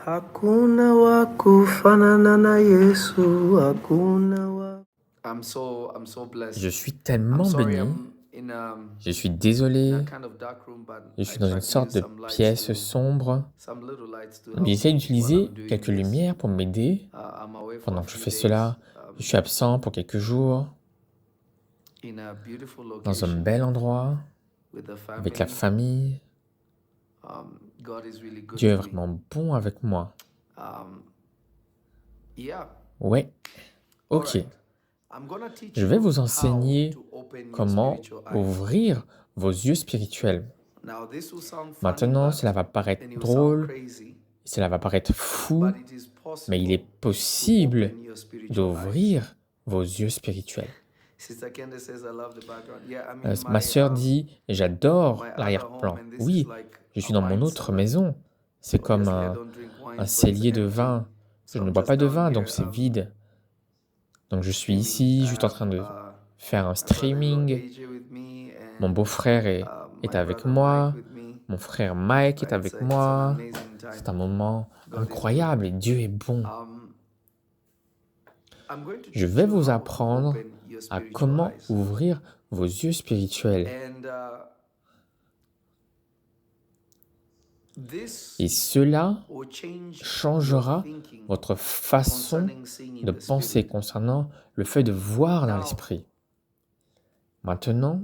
Hakuna wa kufanana na Yesu, hakuna wa. I'm so Je blessed. suis I'm tellement sorry béni. I'm Je suis in a désolé. kind of dark room, but Je I suis dans une try to sorte use de some lights pièce to sombre. some little lights to Mais help j'essaie me while I'm d'utiliser doing quelques this. lumières pour m'aider I'm away for a pendant que je few fais days cela. Je suis absent pour quelques jours in a beautiful dans un location bel endroit with the avec la family. famille. God is really good Dieu est to me. vraiment bon avec moi. Yeah. Ouais, All ok. right. I'm gonna teach Je vais you vous how enseigner to open your comment spiritual eyes. ouvrir vos yeux spirituels. Now, this will sound funny, Maintenant, but cela va paraître and it will sound drôle, crazy, cela va paraître fou, but it is mais il est possible to possible open your spiritual eyes. d'ouvrir vos yeux spirituels. Sister Kende says, I love the background. Yeah, I'm in Ma sœur dit, j'adore my other l'arrière-plan. home, and this is Oui, like je a suis dans mon wine autre cellar. maison. C'est comme Obviously, I don't drink wine, un but it's cellier de empty. vin. So Je ne I'm bois just pas de down vin, here, donc c'est vide. Donc je suis streaming. ici, I juste en train de have faire un my brother-in-law streaming. AJ with me, Mon and beau-frère est my avec brother Mike moi. with me. Mon frère Mike est avec It's an moi. amazing C'est time. un moment God is good. incroyable et Dieu est bon. I'm going to Je teach vais you vous how to apprendre open your à spiritual comment eyes. ouvrir vos yeux spirituels. And this Et cela will change changera your thinking votre façon concerning seeing de in the penser spirit. concernant le fait de voir dans Now, l'esprit. Maintenant,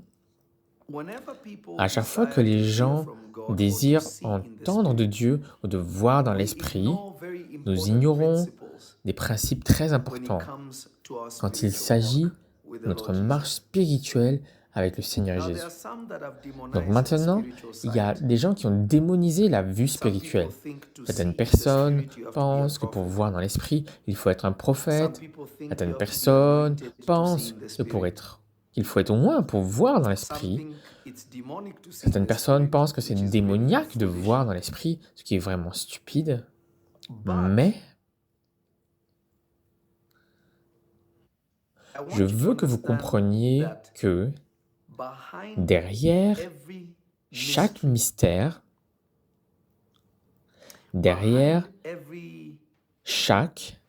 whenever people à chaque fois que desire to les hear gens from God or to désirent see in the entendre de spirit, Dieu ou de voir dans we l'esprit, ignore very nous important ignorons principles des principes très when it importants comes to our quand il spiritual s'agit walk with de the notre Lord marche Jesus. spirituelle avec le Seigneur Now, there Jésus. are some that have Donc demonized the maintenant, spiritual il y a sight. des gens qui ont démonisé la vue Some people spirituelle. think to see Certaines in the personnes spirit you have to be a pensent que pour prophet. voir dans l'esprit, il faut être un Some prophète. people think you Certaines have to be personnes anointed to see pensent in the que spirit. qu'il faut être au moins pour voir dans Some l'esprit. think it's demonic to see in Certaines the personnes spirit, pensent que c'est which is really démoniaque de foolish. voir dans l'esprit, ce qui est vraiment stupide. But Mais I want je you to veux que vous understand compreniez that que behind derrière every chaque mystery, mystère, derrière behind every chaque,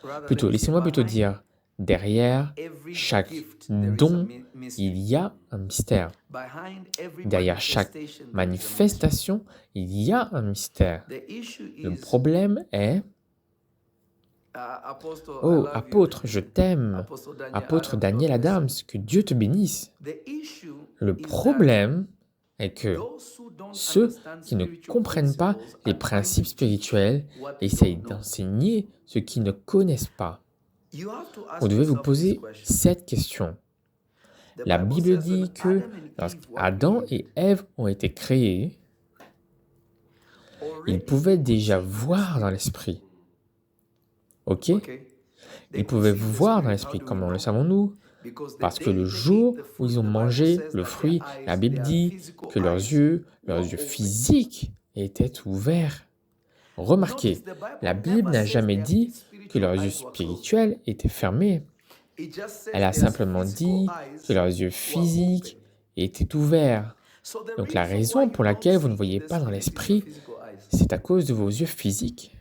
rather, plutôt, let me say, laissez-moi plutôt behind dire, derrière every chaque gift there is a don, mystery. il y a un mystère. Behind every Derrière chaque manifestation there is a mystery. manifestation, il y a un mystère. The issue Le is, problème est, Apostle, I oh, love you. apôtre, je t'aime, Apostle Daniel apôtre Adams, Daniel God bless you. Adams, que Dieu te bénisse. The issue Le is that problème est que those who don't ceux understand qui ne spiritual comprennent pas principles les are trying principes to teach spirituels what they essayent don't know. d'enseigner ce qu'ils ne connaissent pas. You have to Vous ask devez vous yourself this poser question. cette question. The La Bible Bible says when dit que Adam and Eve were lorsqu'Adam created, et Ève ont été créés, ils already pouvaient they could déjà see in the voir dans spirit. l'esprit. Ok? Okay? They Ils could pouvaient see in the voir dans spirit. How l'esprit. do we Comment le know? savons-nous? Because the Parce que day le they jour ate the où fruit, ils ont the Bible mangé says le that fruit, their la eyes, Bible their dit physical que leurs eyes yeux were open. physiques étaient ouverts. Remarquez, Notice the Bible la Bible never n'a says jamais their dit que spiritual leurs yeux eyes were closed. spirituels étaient fermés. It just says Elle a their simplement physical dit que eyes leurs yeux were physiques open. étaient ouverts. So the Donc la reason why raison you pour don't laquelle vous ne see in voyez the pas dans spirit is your l'esprit, physical eyes. c'est à cause de vos yeux physiques.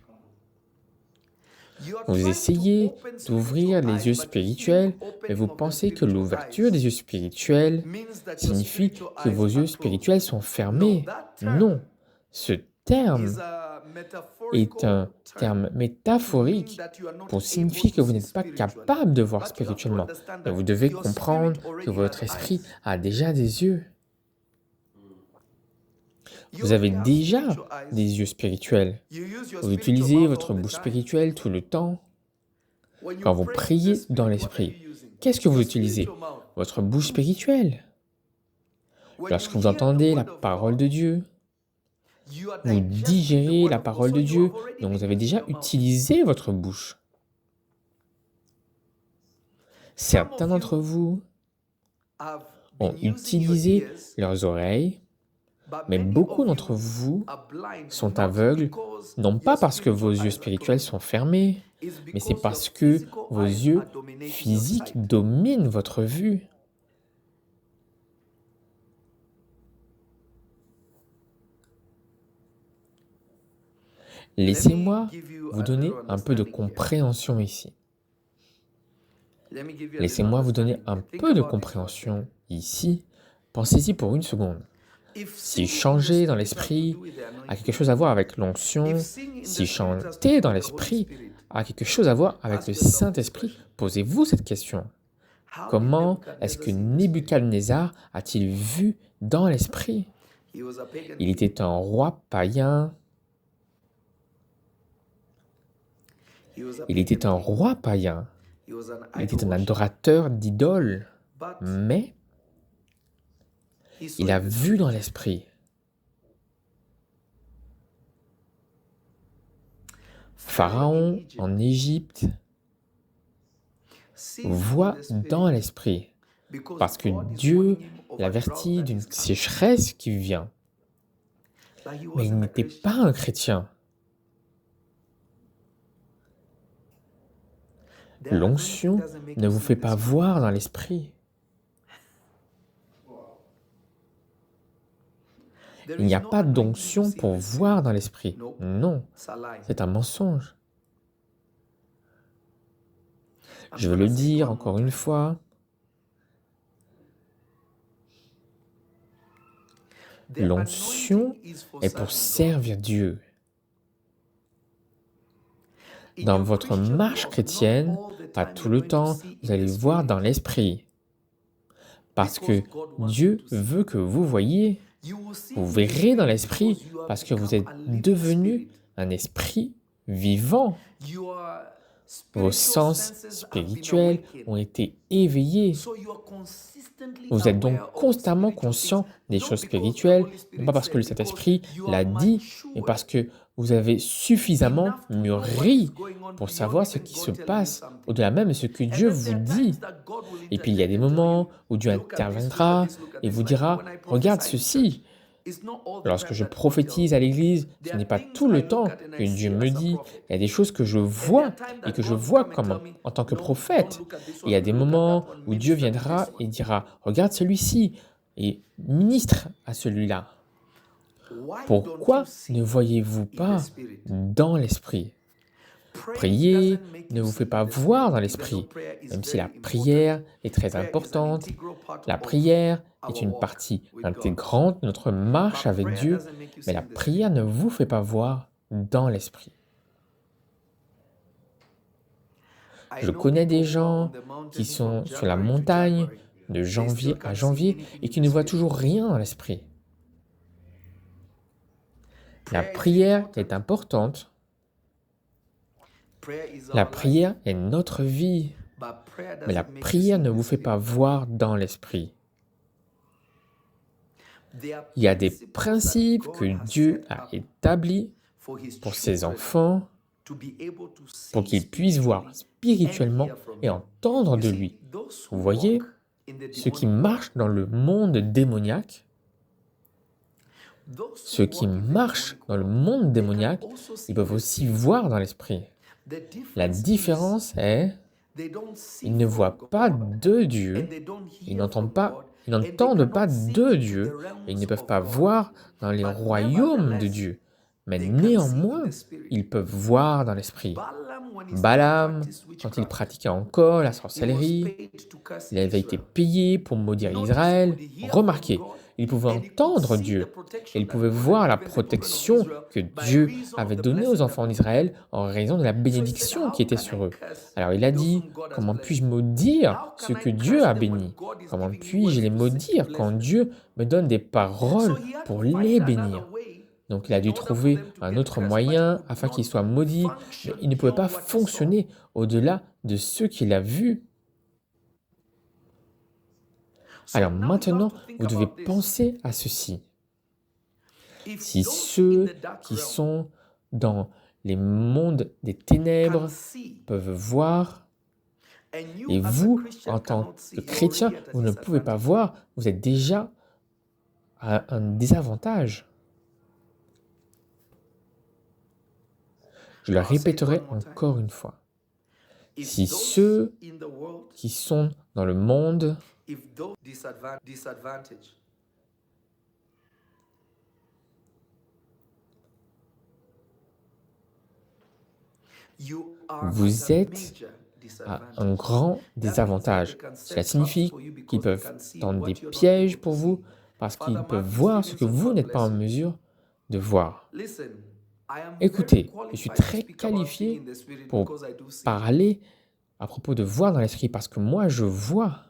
You are Vous trying to essayez open d'ouvrir spiritual les yeux eyes, but you think spirituels, mais opening vous of the pensez que spiritual l'ouverture des eyes yeux spirituels means that your signifie spiritual que vos eyes yeux are spirituels closed. sont No, fermés. that Non, term ce is terme a est un metaphorical terme term to mean métaphorique that you are not pour able signifier to que vous see n'êtes pas spiritually. capable de voir But you have to spirituellement. understand Mais that vous devez your comprendre spirit que already votre has esprit eyes. a déjà des yeux. You Vous avez already have déjà spiritual eyes. des yeux spirituels. You use your Vous spiritual utilisez mouth votre all the bouche time. spirituelle tout le temps. When you Quand vous pray in the priez dans spirit, what are l'esprit, you using? qu'est-ce que vous Your utilisez? spiritual mouth. Votre bouche spirituelle. When you Lorsque vous hear the entendez la word of parole de God, Dieu, you are vous digesting the digérez word la of God. parole So de you Dieu, have already donc been vous avez using déjà your mouth. utilisé votre bouche. Some Certains of d'entre you vous have ont been using your utilisé ears, leurs oreilles, but mais many beaucoup of d'entre you vous are blind, sont not aveugles, because non pas your parce que vos spiritual yeux eyes are spirituels closed. sont fermés, It's mais c'est because your parce que physical vos eyes yeux are dominating your physiques sight. dominent votre vue. Laissez-moi vous donner un peu de compréhension ici. Laissez-moi vous donner un peu de compréhension ici. Pensez-y pour une seconde. Si changer dans l'esprit a quelque chose à voir avec l'onction, si chanter dans l'esprit a quelque chose à voir avec le Saint-Esprit, posez-vous cette question. Comment est-ce que Nebuchadnezzar a-t-il vu dans l'esprit? Il était un roi païen. Il était un roi païen. Il était un adorateur d'idoles. Mais il a vu dans l'esprit. Pharaon en Égypte voit dans l'esprit, parce que Dieu l'avertit d'une sécheresse qui vient. Mais il n'était pas un chrétien. L'onction ne vous fait pas voir dans l'esprit. Il n'y a pas d'onction pour voir dans l'esprit. Non, c'est un mensonge. Je veux le dire encore une fois. L'onction est pour servir Dieu. Dans votre marche chrétienne, pas tout le temps, vous allez voir dans l'esprit. Parce que Dieu veut que vous voyiez. Vous verrez dans l'esprit parce que vous êtes devenu un esprit vivant. Vos sens spirituels ont été éveillés. Vous êtes donc constamment conscient des choses spirituelles, non pas parce que le Saint-Esprit l'a dit, mais parce que vous avez suffisamment mûri pour savoir ce qui se passe, au-delà même de ce que Dieu vous dit. Et puis il y a des moments où Dieu interviendra et vous dira « Regarde ceci ». Lorsque je prophétise à l'Église, ce n'est pas tout le temps que Dieu me dit. Il y a des choses que je vois et que je vois comme en tant que prophète. Et il y a des moments où Dieu viendra et dira « Regarde celui-ci » et ministre à celui-là. Pourquoi ne voyez-vous pas dans l'esprit? Prier ne vous fait pas voir dans l'esprit, même si la prière est très importante. La prière est une partie intégrante de notre marche avec Dieu, mais la prière ne vous fait pas voir dans l'esprit. Je connais des gens qui sont sur la montagne de janvier à janvier et qui ne voient toujours rien dans l'esprit. La prière est importante. La prière est notre vie, mais la prière ne vous fait pas voir dans l'esprit. Il y a des principes que Dieu a établis pour ses enfants, pour qu'ils puissent voir spirituellement et entendre de lui. Vous voyez, ceux qui marchent dans le monde démoniaque, ils peuvent aussi voir dans l'esprit. La différence est, ils ne voient pas de Dieu, ils n'entendent pas de Dieu, et ils ne peuvent pas voir dans les royaumes de Dieu. Mais néanmoins, ils peuvent voir dans l'esprit. Balaam, quand il pratiquait encore la sorcellerie, il avait été payé pour maudire Israël. Remarquez, il pouvait entendre Dieu, et il pouvait voir la protection que Dieu avait donnée aux enfants d'Israël en raison de la bénédiction qui était sur eux. Alors il a dit, comment puis-je maudire ce que Dieu a béni? Comment puis-je les maudire quand Dieu me donne des paroles pour les bénir? Donc il a dû trouver un autre moyen afin qu'il soit maudit, mais il ne pouvait pas fonctionner au-delà de ce qu'il a vu. Alors maintenant, vous devez penser à ceci. Si ceux qui sont dans les mondes des ténèbres peuvent voir, et vous, en tant que chrétien, vous ne pouvez pas voir, vous êtes déjà à un désavantage. Je le répéterai encore une fois. Si ceux qui sont dans le monde you are Vous at a êtes major à un disadvantage. grand That means désavantage. Satan can Cela set traps signifie for you qu'ils because they peuvent can see tendre des what you're not pièges able to pour vous see. parce Father qu'ils peuvent Mark is voir ce giving que some. vous God n'êtes pas bless en you. mesure de voir. Listen, I am very Écoutez, je suis qualified to très speak about seeing qualifié in the spirit pour because I do see. parler à propos de voir dans l'esprit parce que moi, je vois.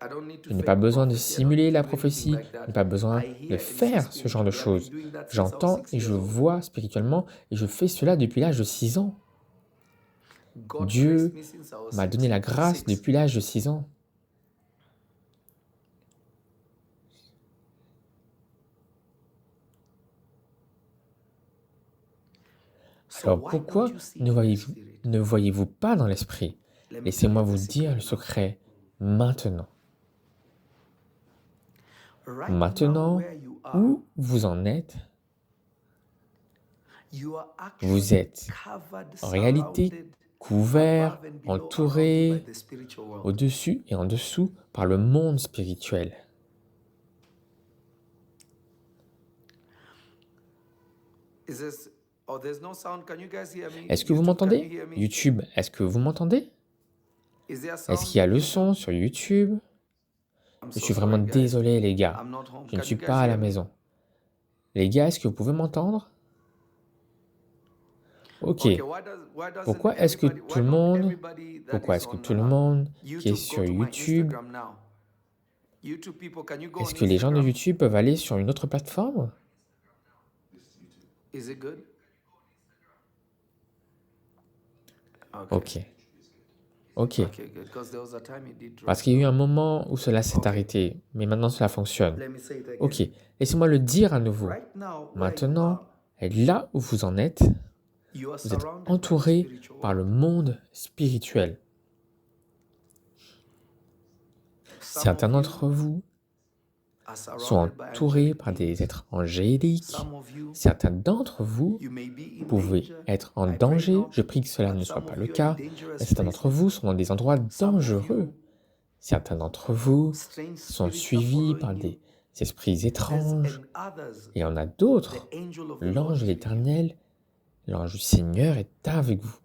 I don't need to Je n'ai pas fake besoin de prophecy. I don't simuler need to la do anything prophétie, like je that. n'ai pas besoin I de hear and see faire ce genre de spiritually. I've been choses. doing that since I was J'entends 6 et je years old. vois spirituellement et je fais cela depuis l'âge de 6 ans. God graced Dieu me since I was m'a donné la grâce 6. depuis l'âge de 6 ans. So Alors why pourquoi don't you see ne in the voyez-vous, spirit? ne voyez-vous pas dans l'esprit? Let me tell Laissez-moi you the vous dire le secret now. secret maintenant. Right now, Maintenant, where you are, où vous en êtes, you are vous actually êtes covered, en réalité surrounded, couvert, above and below, around you by entouré the spiritual world. au-dessus et en dessous par le monde spirituel. Is this? Oh, there's no sound. Can you guys hear me? Est-ce que vous YouTube, can you m'entendez? hear me? YouTube, est-ce que vous m'entendez? Is there Est-ce sound? qu'il y a le YouTube? son sur YouTube? I'm Je so suis vraiment sorry, guys. désolé, les gars. I'm not home. Je ne Can suis you guys pas à la hear me? maison. Les gars, est-ce que vous pouvez m'entendre? Ok. Okay, why doesn't Pourquoi est-ce que everybody, tout why le not monde, everybody that pourquoi is est-ce que on tout le monde qui est YouTube, go sur to my YouTube, Instagram now. YouTube people, can you go est-ce on que les gens de Instagram? YouTube peuvent aller sur une autre plateforme? Is it good? Ok. Ok. Okay, good. Because there was a time it did drop. Parce qu'il y a eu un moment où cela s'est Ok. arrêté, mais maintenant cela fonctionne. Let me say it again. Ok. Laissez-moi le dire à nouveau. Right now, where you Maintenant, are, et là où vous en êtes, you are vous êtes surrounded by the entouré spiritual par le world. monde spirituel. Some Certains of you d'entre vous are sont surrounded by entourés angelic par des beings. êtres angéliques. Some of you, Certains d'entre vous you may be in pouvez danger. être en I pray danger. not, Je prie que cela but ne soit some pas of le you are in cas. dangerous Mais certains d'entre places. vous sont dans des endroits Some of dangereux. you, Certains d'entre vous strange sont spirits are suivis par following you. des esprits There's étranges. and others, Et il y en a the d'autres. angel of the Lord L'ange is de with you. l'Éternel, l'ange du Seigneur est avec vous.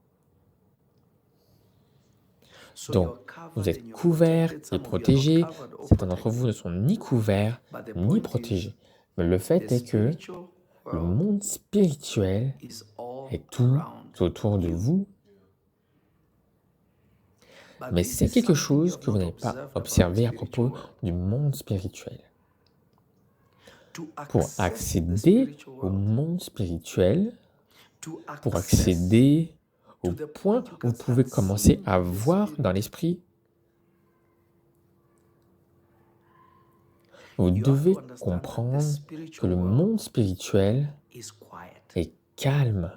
So Donc, you're covered vous and êtes you're couverts protected. et Some of you are not protégés. covered or Certains d'entre vous ne protected. sont ni couverts But the ni point is, protégés. Mais le the fait est que spiritual le world monde spirituel is all est tout around autour de you. vous. But Mais this c'est is quelque something you chose have que vous not n'avez pas observed about the observé à spiritual propos world. du monde spirituel. To Pour access the accéder spiritual au world, monde spirituel, to pour access accéder au to the point point you où can vous pouvez start commencer seeing à in the voir dans spirit, l'esprit, vous you have devez to understand that the comprendre que spiritual le world monde spirituel is quiet. est calme.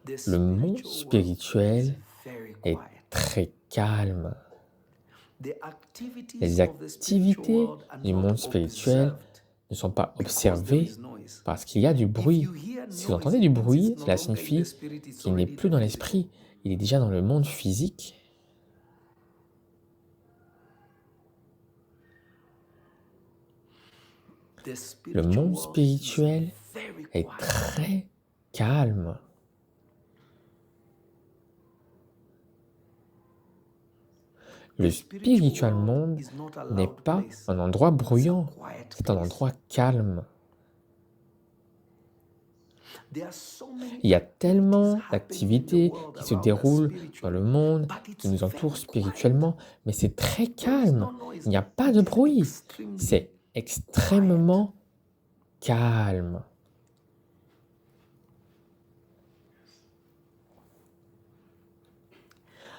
The Le monde spiritual world is spirituel very est quiet. très calme. The activities Les of the spiritual activités world are du not monde spirituel observed ne sont pas because there observées is noise. parce qu'il y a du If bruit. you hear Si vous noise, entendez it du means bruit, it's no cela longer in the signifie spirit, it's qu'il n'est already in plus the dans physical. l'esprit, il est déjà dans le monde physique. The Le spiritual monde world is spirituel very est quiet. très calme. Le The spiritual spiritual world monde is not a n'est loud pas place. un endroit It's a bruyant, quiet c'est un place. endroit calme. There are so many Il y a activities tellement happening in the d'activités world qui se around us déroulent dans spiritually, le monde, but qui it's nous entourent very quiet. spirituellement, mais c'est très There is calme. no noise. Il n'y a pas It de is bruit. extremely C'est quiet. extrêmement calme.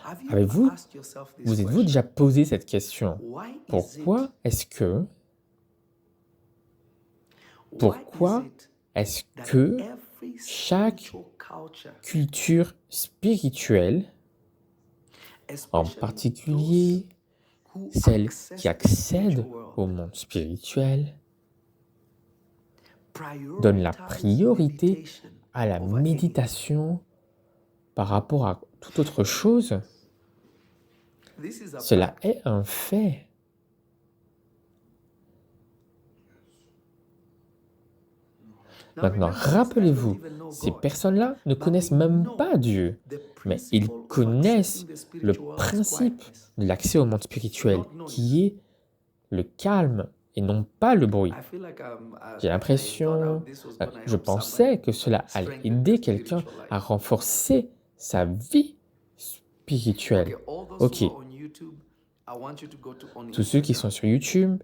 Have you Avez-vous, asked yourself this vous êtes-vous question? déjà posé cette question? Why is it? Pourquoi est-ce que, Why is pourquoi it est-ce that que every chaque spiritual culture, culture spirituelle, en especially particulier those who celles access qui the accèdent spiritual world, au monde spirituel, donnent la prioritize priorité meditation à la over anything? méditation par rapport à toute autre chose? This is a Cela fact. est un fait. Maintenant, rappelez-vous, ces personnes-là ne connaissent même pas Dieu, mais ils connaissent le principe de l'accès au monde spirituel, qui est le calme et non pas le bruit. J'ai l'impression, je pensais que cela allait aider quelqu'un à renforcer sa vie spirituelle. Ok, tous ceux qui sont sur YouTube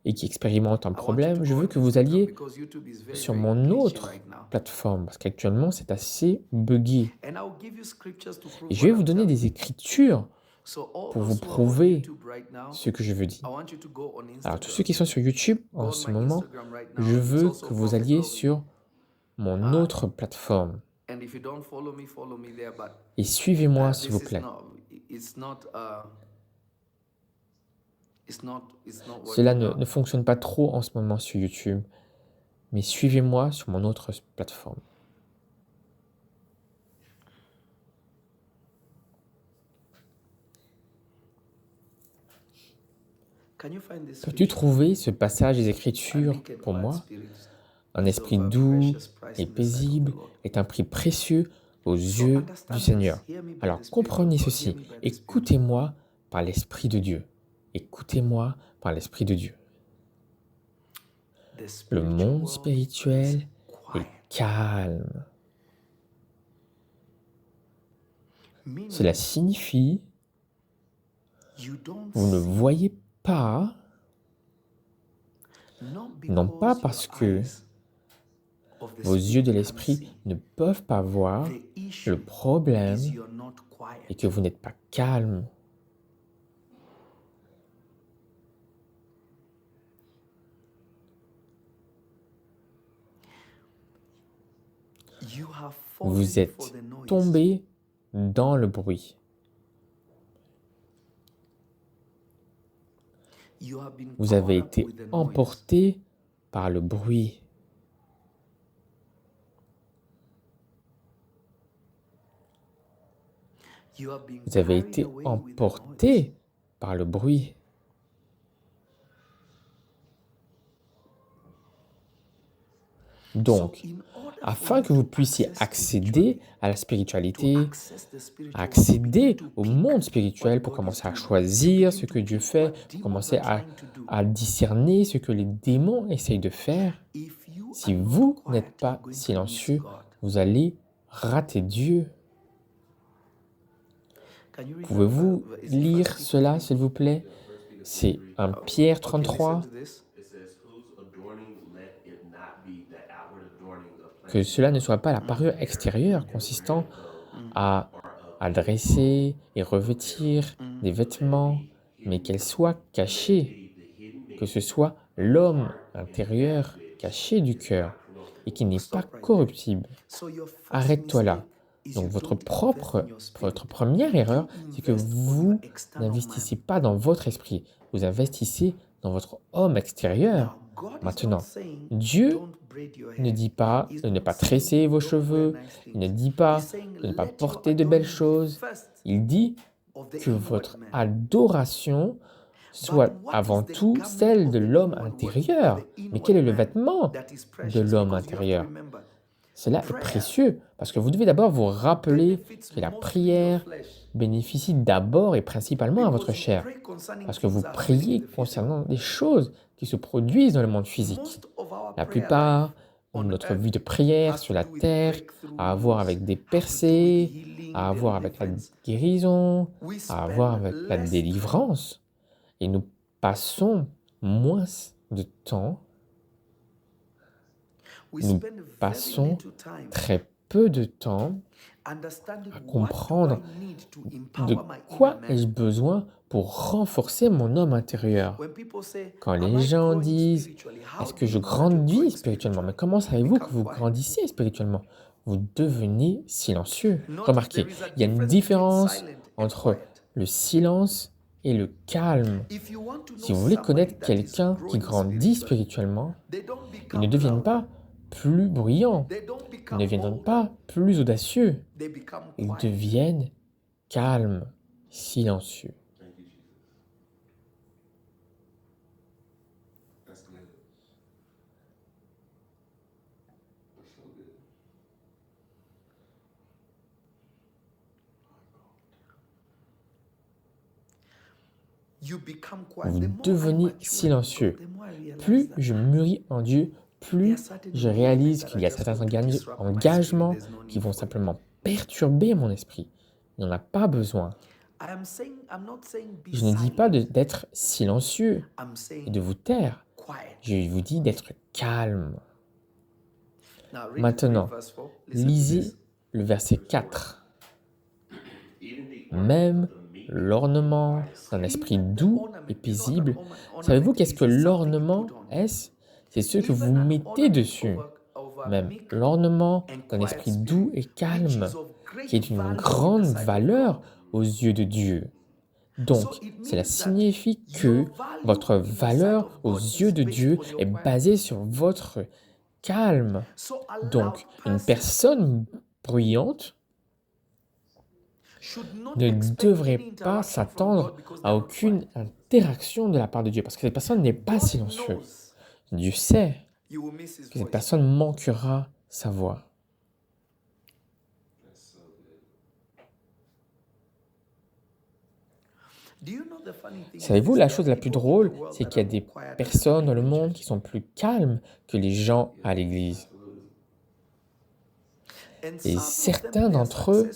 et qui expérimentent un problème, je veux que vous alliez sur mon autre plateforme, parce qu'actuellement c'est assez buggy. Et je vais vous donner des écritures pour vous prouver ce que je veux dire. Alors tous ceux qui sont sur YouTube en ce moment, je veux que vous alliez sur mon autre plateforme et suivez-moi s'il vous plaît. Cela ne fonctionne pas trop en ce moment sur YouTube, mais suivez-moi sur mon autre plateforme. Peux-tu trouver ce passage des Écritures pour moi? Un esprit doux et paisible est un prix précieux aux yeux du Seigneur. Alors comprenez ceci, écoutez-moi par l'Esprit de Dieu. Écoutez-moi par l'Esprit de Dieu. Le monde spirituel est calme. Cela signifie, vous ne voyez pas, non pas parce que vos yeux de l'esprit ne peuvent pas voir, le problème est que vous n'êtes pas calme. Vous êtes tombé dans le bruit. Vous avez été emporté par le bruit. Vous avez été emporté par le bruit. Donc, afin que vous puissiez accéder à la spiritualité, accéder au monde spirituel pour commencer à choisir ce que Dieu fait, pour commencer à discerner ce que les démons essayent de faire, si vous n'êtes pas silencieux, vous allez rater Dieu. Pouvez-vous lire cela, s'il vous plaît? C'est 1 Pierre 33. Que cela ne soit pas la parure extérieure consistant à dresser et revêtir des vêtements, mais qu'elle soit cachée, que ce soit l'homme intérieur caché du cœur et qui n'est pas corruptible. Arrête-toi là. Donc votre première erreur, c'est que vous n'investissez pas dans votre esprit, vous investissez dans votre homme extérieur. Maintenant, Dieu ne dit pas de ne pas tresser vos cheveux, il ne dit pas de ne pas porter de belles choses, il dit que votre adoration soit avant tout celle de l'homme intérieur. Mais quel est le vêtement de l'homme intérieur? Cela est précieux parce que vous devez d'abord vous rappeler que la prière bénéficie d'abord et principalement à votre chair. Parce que vous priez concernant des choses qui se produisent dans le monde physique. La plupart de notre vie de prière sur la terre a à voir avec des percées, a à voir avec la guérison, a à voir avec la délivrance. Et nous passons moins de temps, nous passons très peu de temps à comprendre de quoi ai-je besoin pour renforcer mon homme intérieur. Quand les gens disent « Est-ce que je grandis spirituellement ?» Mais comment savez-vous que vous grandissez spirituellement? Vous devenez silencieux. Remarquez, il y a une différence entre le silence et le calme. Si vous voulez connaître quelqu'un qui grandit spirituellement, ils ne deviennent pas plus bruyants, ils ne deviennent pas plus audacieux, ils deviennent calmes, silencieux. Thank you, Jesus. That's good. vous devenez silencieux. Plus je mûris en Dieu, plus je réalise qu'il y a certains engagements qui vont simplement perturber mon esprit. Il n'en a pas besoin. Je ne dis pas d'être silencieux et de vous taire. Je vous dis d'être calme. Maintenant, lisez le verset 4. Même l'ornement d'un esprit doux et paisible. Savez-vous qu'est-ce que l'ornement est? C'est ce que vous mettez dessus. Même l'ornement d'un esprit doux et calme, qui est une grande valeur aux yeux de Dieu. Donc, cela signifie que votre valeur aux yeux de Dieu est basée sur votre calme. Donc, une personne bruyante ne devrait pas s'attendre à aucune interaction de la part de Dieu, parce que cette personne n'est pas silencieuse. Dieu sait que cette personne manquera sa voix. Savez-vous, la chose la plus drôle, c'est qu'il y a des personnes dans le monde qui sont plus calmes que les gens à l'église. Et certains d'entre eux,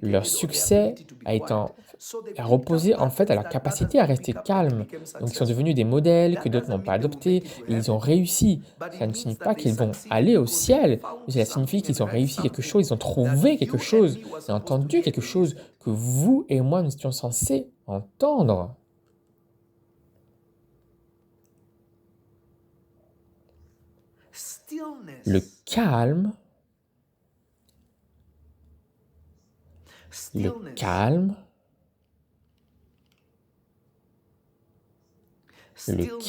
leur succès a reposé en fait à leur capacité à rester calmes. Donc ils sont devenus des modèles que d'autres n'ont pas adoptés et ils ont réussi. Ça ne signifie pas qu'ils vont aller au ciel, mais cela signifie qu'ils ont réussi quelque chose, ils ont trouvé quelque chose, ils ont entendu quelque chose que vous et moi nous étions censés entendre. Le calme, le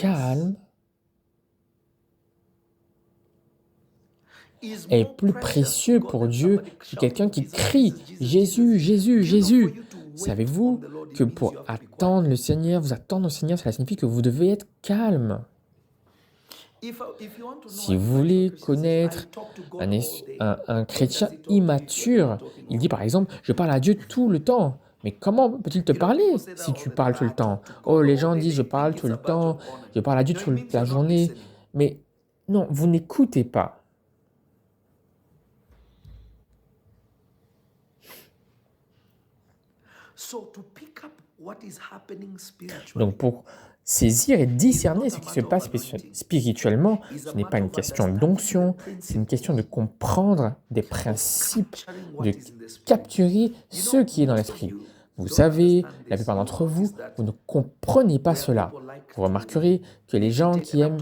calme est plus précieux pour Dieu que quelqu'un qui crie « Jésus, Jésus, Jésus ». Savez-vous que pour attendre le Seigneur, vous attendre au Seigneur, cela signifie que vous devez être calme. Si vous voulez connaître un chrétien immature, il dit par exemple « Je parle à Dieu tout le temps ». Mais comment peut-il te parler si tu parles tout le temps? Oh, les gens disent « Je parle tout le temps, je parle à Dieu toute la journée ». Mais non, vous n'écoutez pas. Donc pour saisir et discerner ce qui se passe spirituellement, ce n'est pas une question d'onction, c'est une question de comprendre des principes, de capturer ce qui est dans l'esprit. Vous savez, la plupart d'entre vous, vous ne comprenez pas cela. Vous remarquerez que les gens qui aiment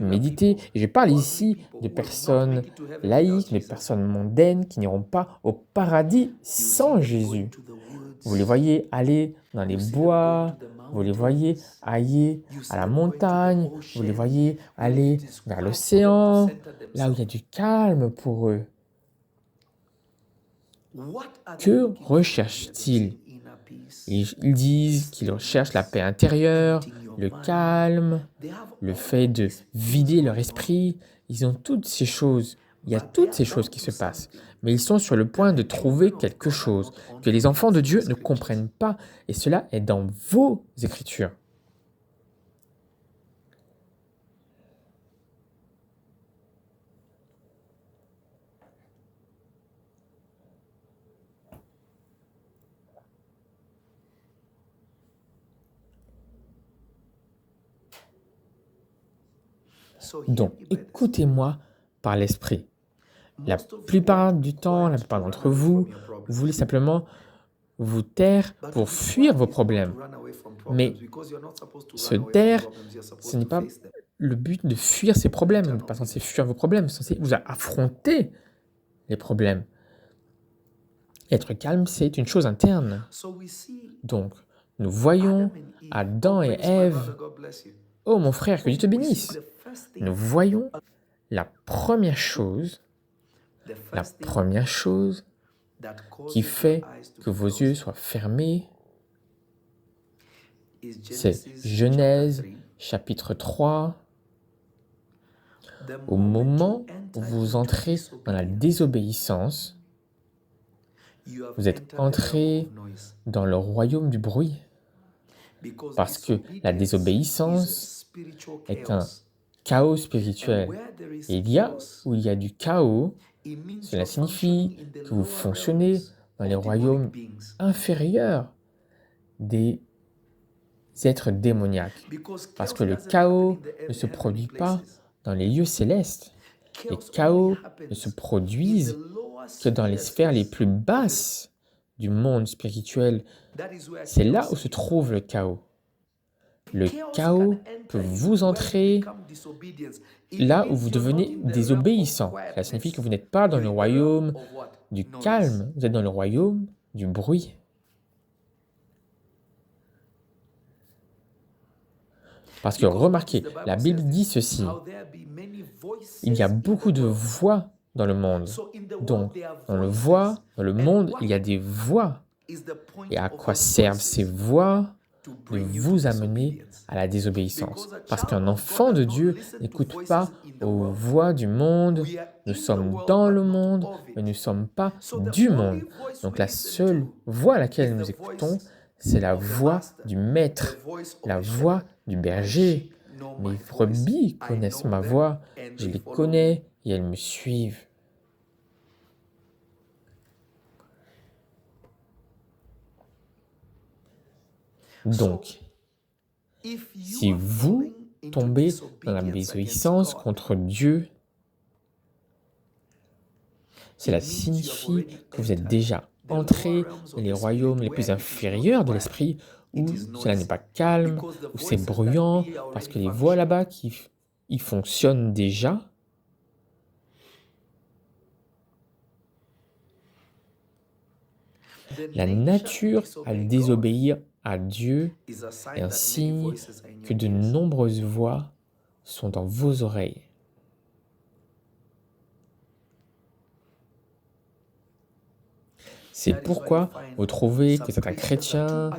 méditer, et je parle ici de personnes laïques, de personnes mondaines qui n'iront pas au paradis sans Jésus. Vous les voyez aller dans les bois, vous les voyez aller à la montagne, vous les voyez aller vers l'océan, là où il y a du calme pour eux. Que recherchent-ils? Ils disent qu'ils recherchent la paix intérieure, le calme, le fait de vider leur esprit. Ils ont toutes ces choses. Il y a toutes ces choses qui se passent. Mais ils sont sur le point de trouver quelque chose que les enfants de Dieu ne comprennent pas. Et cela est dans vos Écritures. Donc, écoutez-moi par l'esprit. La plupart du temps, la plupart d'entre vous, vous voulez simplement vous taire pour fuir vos problèmes. Mais se taire, ce n'est pas le but de fuir ces problèmes. Vous n'êtes pas censé fuir vos problèmes, vous êtes censé vous affronter les problèmes. Être calme, c'est une chose interne. Donc, nous voyons Adam et Ève. Oh mon frère, que Dieu te bénisse. Nous voyons la première chose qui fait que vos yeux soient fermés, c'est Genèse chapitre 3. Au moment où vous entrez dans la désobéissance, vous êtes entrés dans le royaume du bruit. Parce que la désobéissance est un chaos spirituel. Et il y a où il y a du chaos, cela signifie que vous fonctionnez dans les royaumes inférieurs des êtres démoniaques. Parce que le chaos ne se produit pas dans les lieux célestes. Les chaos ne se produisent que dans les sphères les plus basses du monde spirituel. C'est là où se trouve le chaos. Le chaos peut vous entrer là où vous devenez désobéissant. Cela signifie que vous n'êtes pas dans le royaume du calme, vous êtes dans le royaume du bruit. Parce que remarquez, la Bible dit ceci, il y a beaucoup de voix dans le monde. Donc, dans le monde, il y a des voix. Et à quoi servent ces voix? De vous amener à la désobéissance. Parce qu'un enfant de Dieu n'écoute pas aux voix du monde. Nous sommes dans le monde, mais nous ne sommes pas du monde. Donc la seule voix à laquelle nous écoutons, c'est la voix du maître, la voix du berger. Mes brebis connaissent ma voix, je les connais et elles me suivent. Donc, si vous tombez dans la désobéissance contre Dieu, cela signifie que vous êtes déjà entré dans les royaumes les plus inférieurs de l'esprit, où cela n'est pas calme, où c'est bruyant, parce que les voix là-bas qui fonctionnent déjà. La nature à désobéir à Dieu est un signe que de nombreuses voix sont dans vos oreilles. C'est pourquoi vous trouvez que certains chrétiens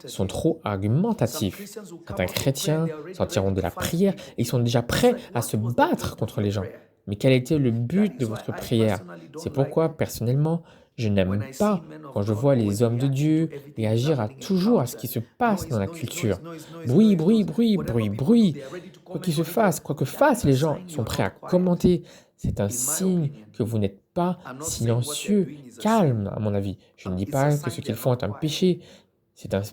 sont trop argumentatifs. Certains chrétiens sortiront de la prière et ils sont déjà prêts à se battre contre les gens. Mais quel était le but de votre prière? C'est pourquoi, personnellement, je n'aime pas quand je vois les hommes de Dieu réagir toujours à ce qui se passe dans la culture. Bruit, bruit, bruit, bruit, bruit. Quoi qu'il se fasse, quoi que fassent les gens, ils sont prêts à commenter. C'est un signe que vous n'êtes pas silencieux, calme, à mon avis. Je ne dis pas que ce qu'ils font est un péché,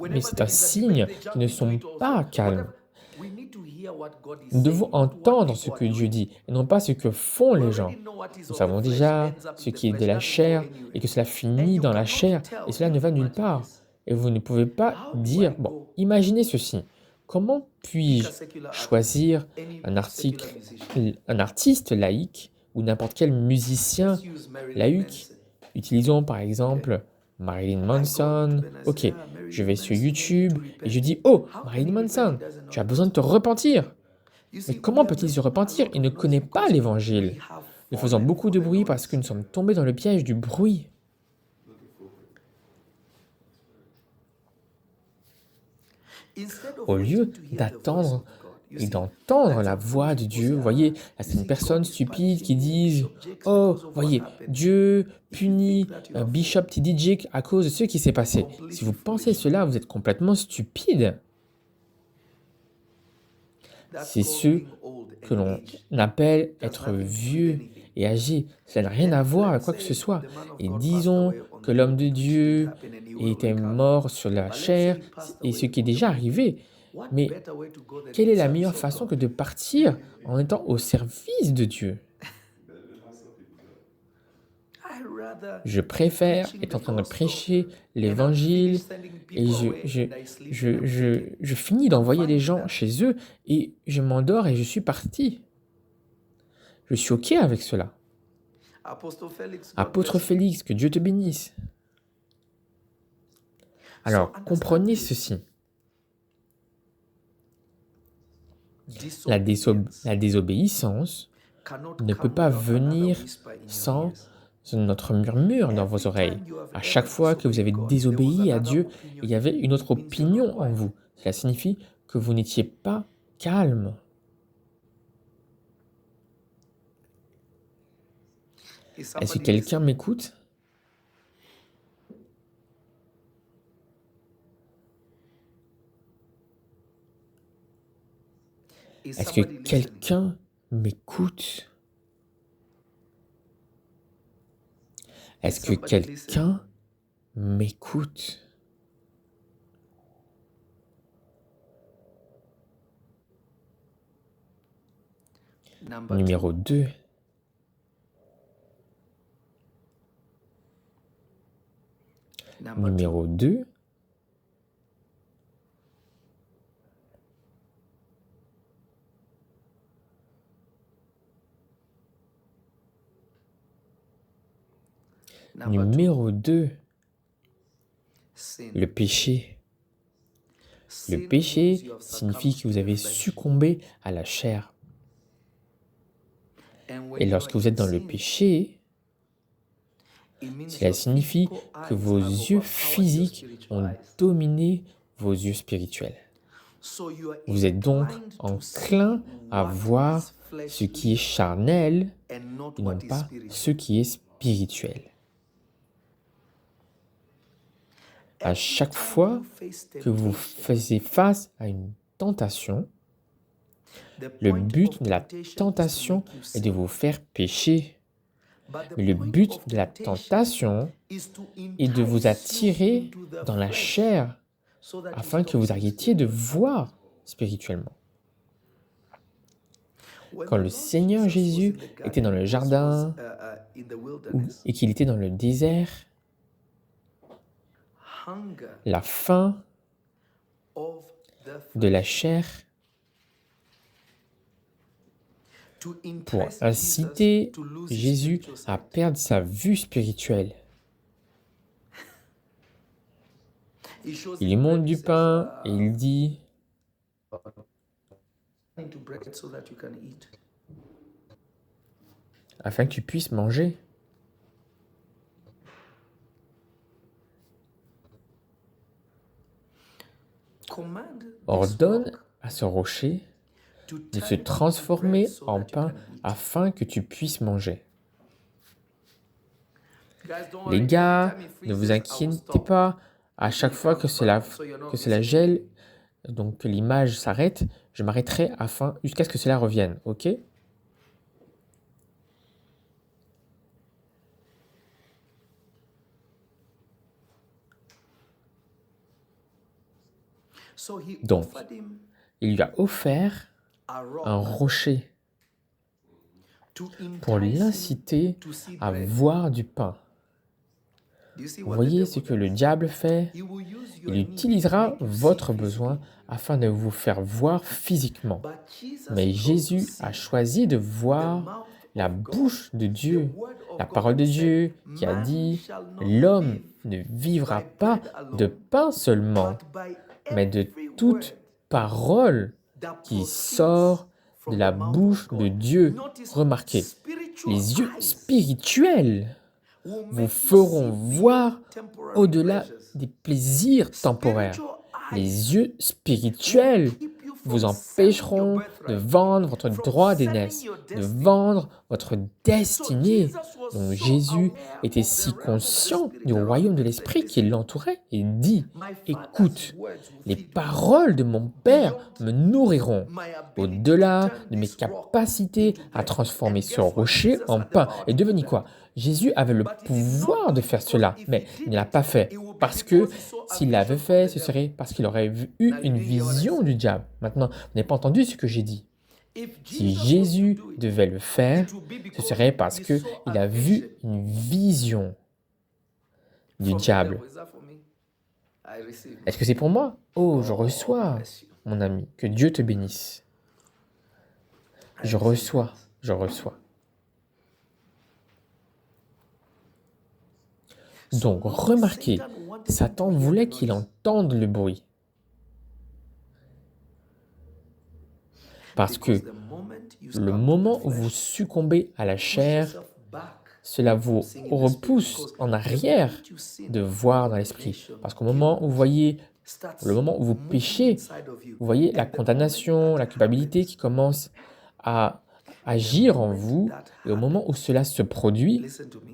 mais c'est un signe qu'ils ne sont pas calmes. Nous devons entendre ce que Dieu dit, et non pas ce que font les gens. Nous savons déjà ce qui est de la chair, et que cela finit dans la chair, et cela ne va nulle part. Et vous ne pouvez pas dire, bon, imaginez ceci. Comment puis-je choisir un artiste laïque ou n'importe quel musicien laïque? Utilisons par exemple Marilyn Manson. Ok, je vais sur YouTube et je dis, oh, Marilyn Manson, tu as besoin de te repentir. Mais comment peut-il se repentir? Il ne connaît pas l'évangile. Nous faisons beaucoup de bruit parce que nous sommes tombés dans le piège du bruit. Au lieu d'attendre et d'entendre la voix de Dieu, vous voyez, là, c'est une personne stupide qui dit, oh, voyez, Dieu punit Bishop T.D. Jakes à cause de ce qui s'est passé. Si vous pensez cela, vous êtes complètement stupide. C'est ce que l'on appelle être vieux et âgé. Cela n'a rien à voir avec quoi que ce soit. Et disons que l'homme de Dieu était mort sur la chair, et ce qui est déjà arrivé. Mais quelle est la meilleure façon que de partir en étant au service de Dieu? Je préfère être en train de prêcher l'évangile et je finis d'envoyer les gens chez eux et je m'endors et je suis parti. Je suis OK avec cela. Apôtre Félix, que Dieu te bénisse. Alors, comprenez ceci. La désobéissance ne peut pas venir sans notre murmure dans vos oreilles. À chaque fois que vous avez désobéi à Dieu, il y avait une autre opinion en vous. Cela signifie que vous n'étiez pas calme. Est-ce que quelqu'un m'écoute? Est-ce que quelqu'un m'écoute? Est-ce que quelqu'un m'écoute? Numéro 2. Numéro 2. Numéro 2. Le péché. Le péché signifie que vous avez succombé à la chair. Et lorsque vous êtes dans le péché, cela signifie que vos yeux physiques ont dominé vos yeux spirituels. Vous êtes donc enclin à voir ce qui est charnel et non pas ce qui est spirituel. À chaque fois que vous faisiez face à une tentation, le but de la tentation est de vous faire pécher. Mais le but de la tentation est de vous attirer dans la chair afin que vous arrêtiez de voir spirituellement. Quand le Seigneur Jésus était dans le jardin et qu'il était dans le désert, la faim de la chair pour inciter Jésus à perdre sa vue spirituelle. Il lui montre du pain et il dit afin que tu puisses manger. Ordonne à ce rocher de se transformer en pain afin que tu puisses manger. Les gars, ne vous inquiétez pas, à chaque fois que cela gèle, donc que l'image s'arrête, je m'arrêterai jusqu'à ce que cela revienne, ok? Donc, il lui a offert un rocher pour l'inciter à voir du pain. Vous voyez ce que le diable fait? Il utilisera votre besoin afin de vous faire voir physiquement. Mais Jésus a choisi de voir la bouche de Dieu, la parole de Dieu qui a dit « L'homme ne vivra pas de pain seulement, mais de toute parole qui sort de la bouche de Dieu. » Remarquez, les yeux spirituels vous feront voir au-delà des plaisirs temporaires. Les yeux spirituels vous empêcheront de vendre votre droit d'aînesse, de vendre votre destinée. Donc Jésus était si conscient du royaume de l'Esprit qui l'entourait et dit « Écoute, les paroles de mon Père me nourriront au-delà de mes capacités à transformer ce rocher en pain. » Et devinez quoi? Jésus avait le pouvoir de faire cela, mais il ne l'a pas fait. Parce que s'il l'avait fait, ce serait parce qu'il aurait eu une vision du diable. Maintenant, vous n'avez pas entendu ce que j'ai dit. Si Jésus devait le faire, ce serait parce qu'il a vu une vision du diable. Est-ce que c'est pour moi? Oh, je reçois, mon ami. Que Dieu te bénisse. Je reçois, je reçois. Donc, remarquez, Satan voulait qu'il entende le bruit. Parce que le moment où vous succombez à la chair, cela vous repousse en arrière de voir dans l'esprit. Parce qu'au moment où vous voyez, le moment où vous péchez, vous voyez la condamnation, la culpabilité qui commence à agir en vous. Et au moment où cela se produit,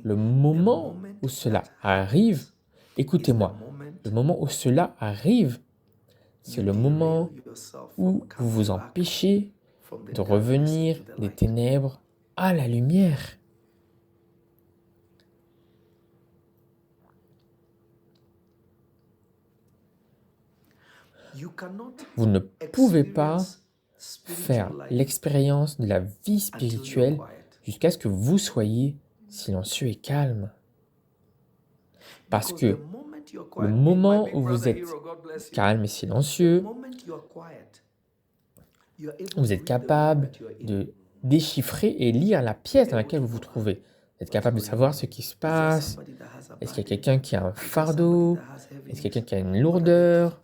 le moment où cela arrive, écoutez-moi, le moment où cela arrive, c'est le moment où vous vous empêchez de revenir des ténèbres à la lumière. Vous ne pouvez pas faire l'expérience de la vie spirituelle jusqu'à ce que vous soyez silencieux et calme. Parce que le moment où vous êtes calme et silencieux, vous êtes capable de déchiffrer et lire la pièce dans laquelle vous vous trouvez. Vous êtes capable de savoir ce qui se passe. Est-ce qu'il y a quelqu'un qui a un fardeau? Est-ce qu'il y a quelqu'un qui a une lourdeur?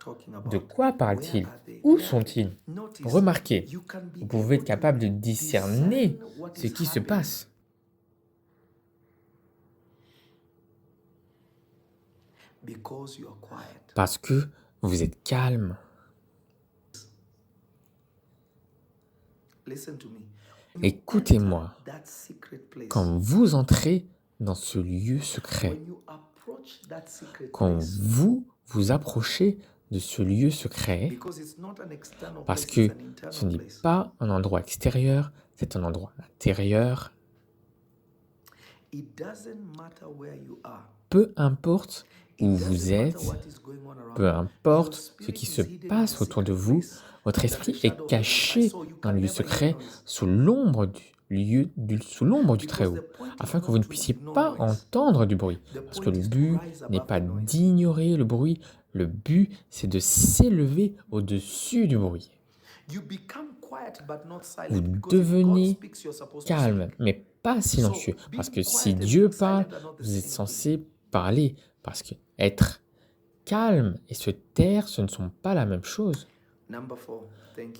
De quoi parle-t-il? Où sont-ils? Remarquez, vous pouvez être capable de discerner ce qui se passe. Parce que vous êtes calme. Écoutez-moi, quand vous entrez dans ce lieu secret, quand vous vous approchez de ce lieu secret, parce que ce n'est pas un endroit extérieur, c'est un endroit intérieur, peu importe où vous êtes, peu importe ce qui se passe autour de vous, votre esprit est caché dans le lieu secret sous l'ombre du Très-Haut, afin que vous ne puissiez pas entendre du bruit. Parce que le but n'est pas d'ignorer le bruit, le but c'est de s'élever au-dessus du bruit. Vous devenez calme, mais pas silencieux. Parce que si Dieu parle, vous êtes censé parler. Parce que être calme et se taire, ce ne sont pas la même chose.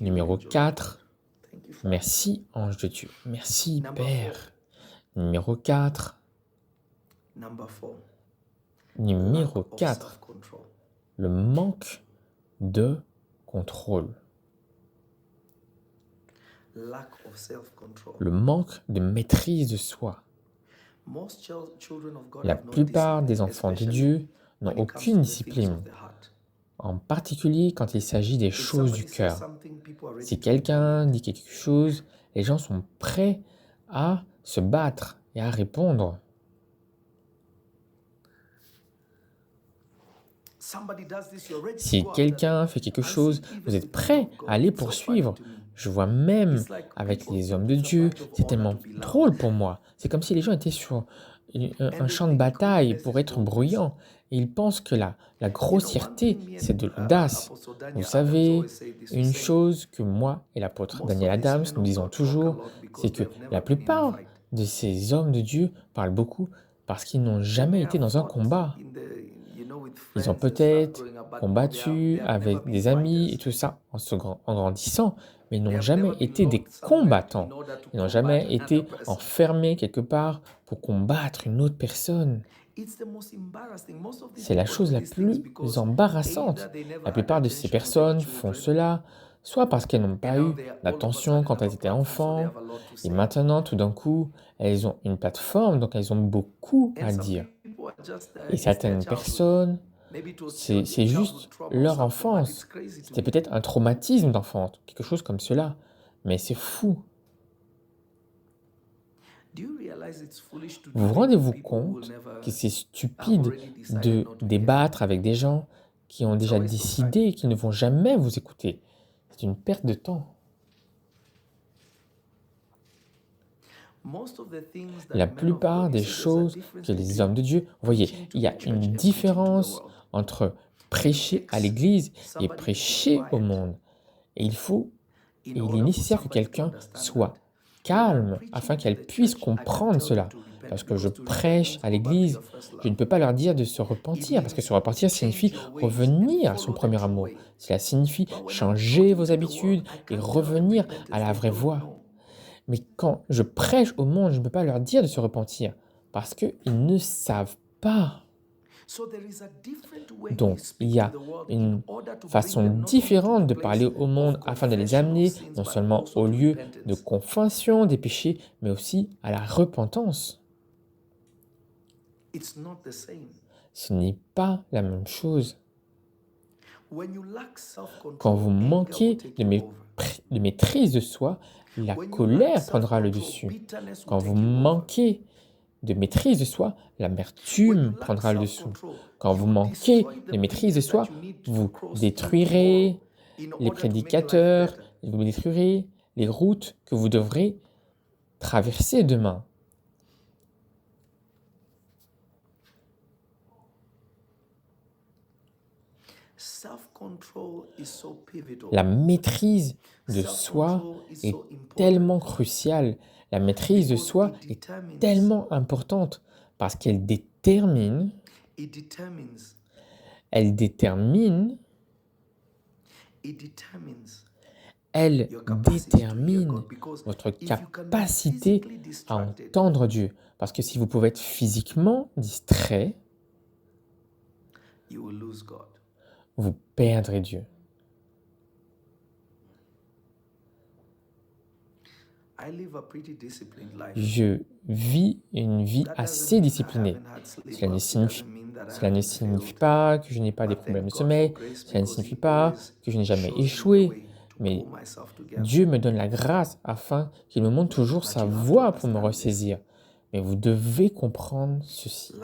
Numéro 4, merci ange de Dieu. Merci Père. Numéro 4, le manque de contrôle. Le manque de maîtrise de soi. La plupart des enfants de Dieu n'ont aucune discipline, en particulier quand il s'agit des choses du cœur. Si quelqu'un dit quelque chose, les gens sont prêts à se battre et à répondre. Si quelqu'un fait quelque chose, vous êtes prêt à aller poursuivre. Je vois même avec les hommes de Dieu, c'est tellement drôle pour moi. C'est comme si les gens étaient sur un champ de bataille pour être bruyants. Et ils pensent que la grossièreté, c'est de l'audace. Vous savez, une chose que moi et l'apôtre Daniel Adams nous disons toujours, c'est que la plupart de ces hommes de Dieu parlent beaucoup parce qu'ils n'ont jamais été dans un combat. Ils ont peut-être combattu avec des amis et tout ça en grandissant, mais ils n'ont jamais été des combattants. Ils n'ont jamais été enfermés quelque part pour combattre une autre personne. C'est la chose la plus embarrassante. La plupart de ces personnes font cela, soit parce qu'elles n'ont pas eu d'attention quand elles étaient enfants, et maintenant, tout d'un coup, elles ont une plateforme, donc elles ont beaucoup à dire. Et certaines personnes, c'est juste leur enfance. C'était peut-être un traumatisme d'enfance, quelque chose comme cela. Mais c'est fou. Vous rendez-vous compte que c'est stupide de débattre avec des gens qui ont déjà décidé qu'ils ne vont jamais vous écouter? C'est une perte de temps. La plupart des choses que les hommes de Dieu, vous voyez, il y a une différence entre prêcher à l'Église et prêcher au monde. Et il est nécessaire que quelqu'un soit calme afin qu'elle puisse comprendre cela. Parce que je prêche à l'Église, je ne peux pas leur dire de se repentir, parce que se repentir signifie revenir à son premier amour. Cela signifie changer vos habitudes et revenir à la vraie voie. Mais quand je prêche au monde, je ne peux pas leur dire de se repentir, parce qu'ils ne savent pas. Donc, il y a une façon différente de parler au monde afin de les amener non seulement au lieu de confession des péchés, mais aussi à la repentance. Ce n'est pas la même chose. Quand vous manquez de maîtrise de soi, la colère prendra le dessus. Quand vous manquez de maîtrise de soi, l'amertume prendra le dessous. Quand vous manquez de maîtrise de soi, vous détruirez les prédicateurs, vous détruirez les routes que vous devrez traverser demain. La maîtrise de soi est tellement cruciale. La maîtrise de soi est tellement importante parce elle détermine votre capacité à entendre Dieu. Parce que si vous pouvez être physiquement distrait, vous perdrez Dieu. Je vis une vie assez disciplinée. Cela ne signifie pas que je n'ai pas des problèmes de sommeil, cela ne signifie pas que je n'ai jamais échoué, mais Dieu me donne la grâce afin qu'il me montre toujours sa voie pour me ressaisir. Mais vous devez comprendre ceci.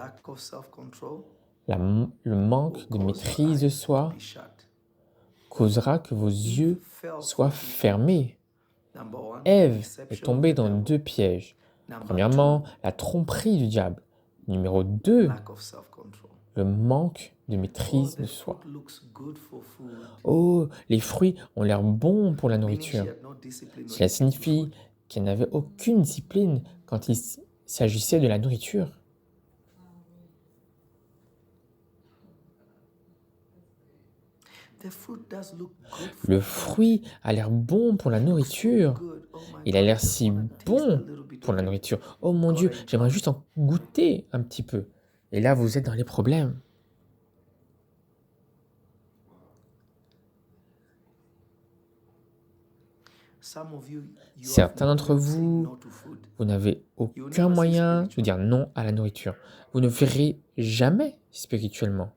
Le manque de maîtrise de soi causera que vos yeux soient fermés. Ève est tombée dans 2 pièges. Premièrement, la tromperie du diable. Numéro 2, le manque de maîtrise de soi. Oh, les fruits ont l'air bons pour la nourriture. Cela signifie qu'elle n'avait aucune discipline quand il s'agissait de la nourriture. Le fruit a l'air bon pour la nourriture. Il a l'air si bon pour la nourriture. Oh mon Dieu, j'aimerais juste en goûter un petit peu. Et là, vous êtes dans les problèmes. Certains d'entre vous, vous n'avez aucun moyen de dire non à la nourriture. Vous ne verrez jamais spirituellement.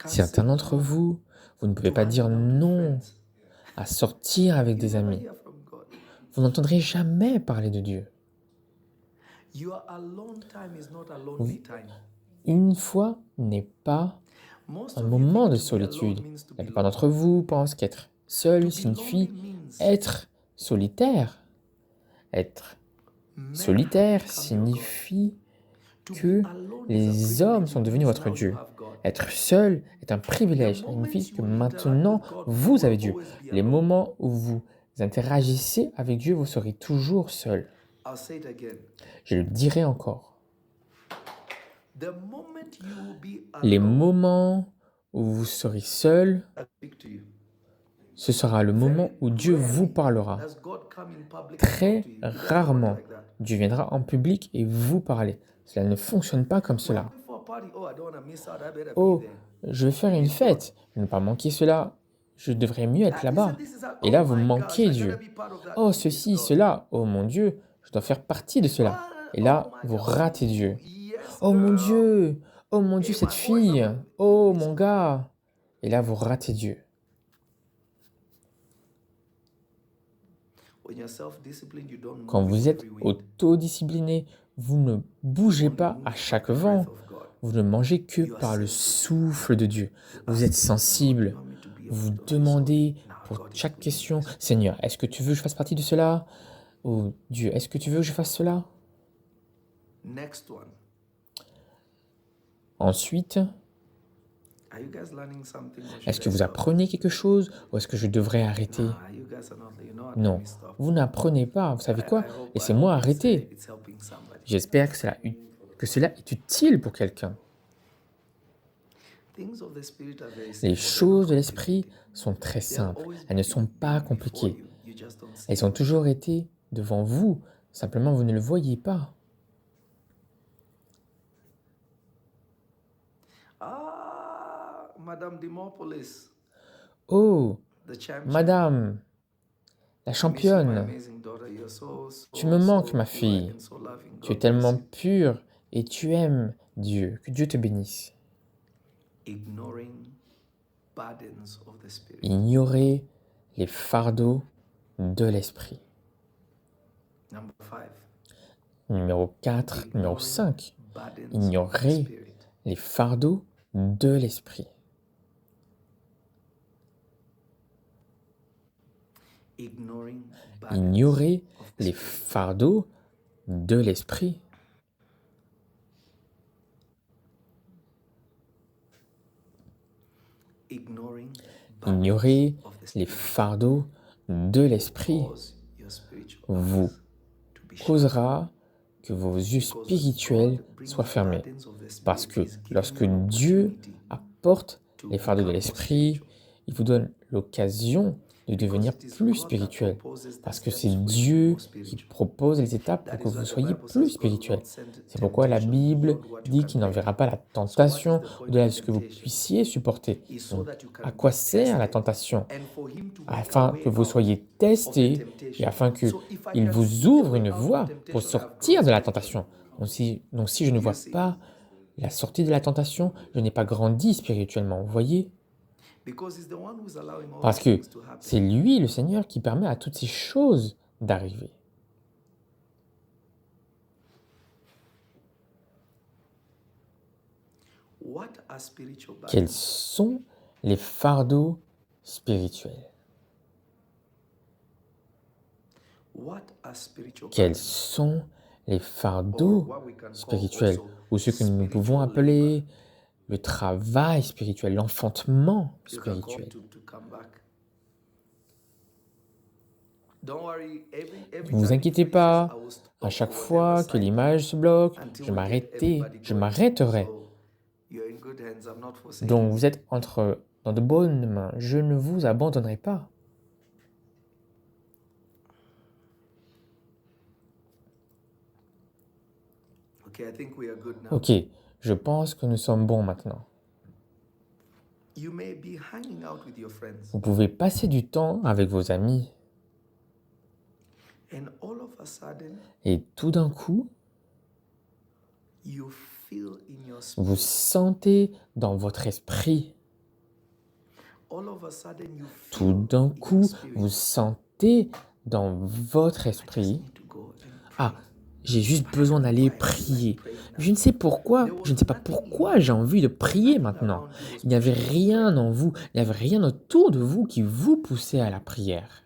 Certains d'entre vous, vous ne pouvez pas dire non à sortir avec des amis. Vous n'entendrez jamais parler de Dieu. Une fois n'est pas un moment de solitude. La plupart d'entre vous pensent qu'être seul signifie être solitaire. Être solitaire signifie que les hommes sont devenus votre Dieu. Être seul est un privilège. Ça signifie que maintenant, vous avez Dieu. Les moments où vous interagissez avec Dieu, vous serez toujours seul. Je le dirai encore. Les moments où vous serez seul, ce sera le moment où Dieu vous parlera. Très rarement, Dieu viendra en public et vous parler. Cela ne fonctionne pas comme cela. Oh, je vais faire une fête, je ne vais pas manquer cela. Je devrais mieux être là-bas. Et là, vous manquez Dieu. Oh, ceci, cela. Oh mon Dieu, je dois faire partie de cela. Et là, vous ratez Dieu. Oh mon Dieu, cette fille. Oh mon gars. Et là, vous ratez Dieu. Quand vous êtes autodiscipliné, vous ne bougez pas à chaque vent. Vous ne mangez que par le souffle de Dieu. Vous êtes sensible. Vous demandez pour chaque question, Seigneur, est-ce que tu veux que je fasse partie de cela? Oh Dieu, est-ce que tu veux que je fasse cela? Ensuite, est-ce que vous apprenez quelque chose ou est-ce que je devrais arrêter? Non, vous n'apprenez pas. Vous savez quoi? Laissez-moi arrêter. J'espère que cela est utile pour quelqu'un. Les choses de l'esprit sont très simples. Elles ne sont pas compliquées. Elles ont toujours été devant vous. Simplement, vous ne le voyez pas. Oh, Madame la I miss you, my championne. amazing daughter. You're Tu me manques, ma so polite fille. and so loving. Tu es God bless tellement you. pure et tu aimes Dieu. Que Dieu te bénisse. Ignoring burdens of the Spirit. Ignorer les fardeaux de l'esprit. Number 5. Numéro 4, numéro 5. Burdens of the Ignorer Spirit. les fardeaux de l'esprit. Ignoring burdens Ignorer of the les Spirit. fardeaux de l'esprit. Ignoring Ignorer burdens of the les Spirit fardeaux de l'esprit cause your spiritual vous eyes to be shut. causera que vos yeux Because spirituels God brings soient fermés. burdens of the Spirit, Parce que He's giving lorsque you an Dieu opportunity apporte to les fardeaux de become more l'esprit, spiritual. il vous donne l'occasion de Because devenir it is plus God that spirituel. proposes the Parce que steps c'est for you to be Dieu more qui spiritual. propose les étapes pour That que is vous why the soyez Bible plus says God will spirituel. not send C'est pourquoi la temptation Bible beyond what you dit can qu'il bear. n'enverra pas la So what is tentation the point au-delà of de ce que vous temptation? puissiez supporter. Is so Donc, that you can à quoi be sert la tested tentation? and for Him to make a Afin que way vous out soyez of the testés et temptation. afin So if I qu'il can vous see the ouvre way une out of voie pour temptation, I have sortir grown de la spiritually. tentation. Donc si je ne You vois see? pas la sortie de la tentation, je n'ai pas grandi spirituellement, vous voyez? Because He's the one who's allowing all Parce these que things to happen. c'est lui, le Seigneur, qui permet à toutes ces choses d'arriver. What are spiritual Quels burdens? sont les fardeaux spirituels? What are spiritual Quels burdens? sont les Or fardeaux what we can call spirituels? also Ou ce que nous pouvons spiritual appeler labor. le travail spirituel, l'enfantement You can call spirituel. to come back. Don't worry, every Ne vous time it inquiétez freezes, pas, I will stop à chaque for whatever fois que side l'image se bloque, until je we get everybody je going. m'arrêterai. So you're in good hands. I'm not forsaking Donc you. vous êtes dans de bonnes mains. Je ne vous abandonnerai pas. Okay, I think we are good now. Ok, je pense que nous sommes bons maintenant. You may be hanging out with your friends, Vous pouvez passer du temps avec vos amis and all of a sudden, et tout d'un coup, you feel in your vous spirit. sentez dans votre esprit. All of a sudden, you Tout feel d'un in your coup, spirit. vous sentez dans votre I just esprit. need to go and pray. Ah, j'ai juste besoin d'aller prier. Je ne sais pourquoi, je ne sais pas pourquoi j'ai envie de prier maintenant. Il n'y avait rien en vous, il n'y avait rien autour de vous qui vous poussait à la prière.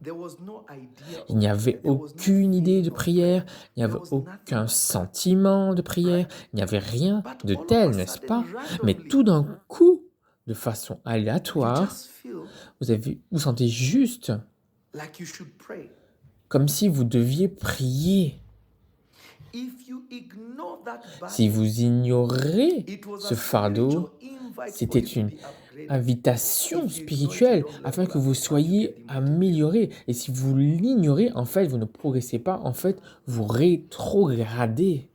There was no idea Il n'y of avait prayer. There was no aucune idée feeling de of prière, prayer. il n'y avait There was nothing aucun like that. sentiment de prière, il n'y avait rien But de all of tel, a n'est-ce sudden, pas? Mais randomly, tout d'un coup, de façon you aléatoire, just feel vous sentez juste like you should pray. comme si vous deviez prier. If you ignore that Si burden, vous ignorez it was ce a fardeau, spiritual invite c'était for you to une be upgraded. invitation If you ignore it, spirituelle you don't afin level que up. vous In fact, you soyez get demotivated. amélioré. Et si vous l'ignorez, en fait, vous ne progressez pas, en fait, vous rétrogradez.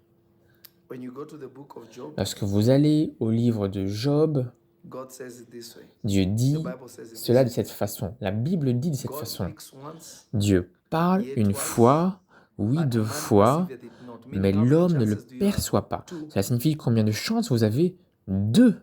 When you go to the book of Job, Lorsque vous allez au livre de Job, God says it this way. Dieu The dit Bible says it cela de this way. cette façon. La Bible dit de cette God façon. speaks once, Dieu parle yet une twice, fois, oui, but deux man fois, perceiveth it not. mais Meaning, how many l'homme ne le chances do you have? perçoit pas. Two. Cela signifie combien de chances vous avez? 2.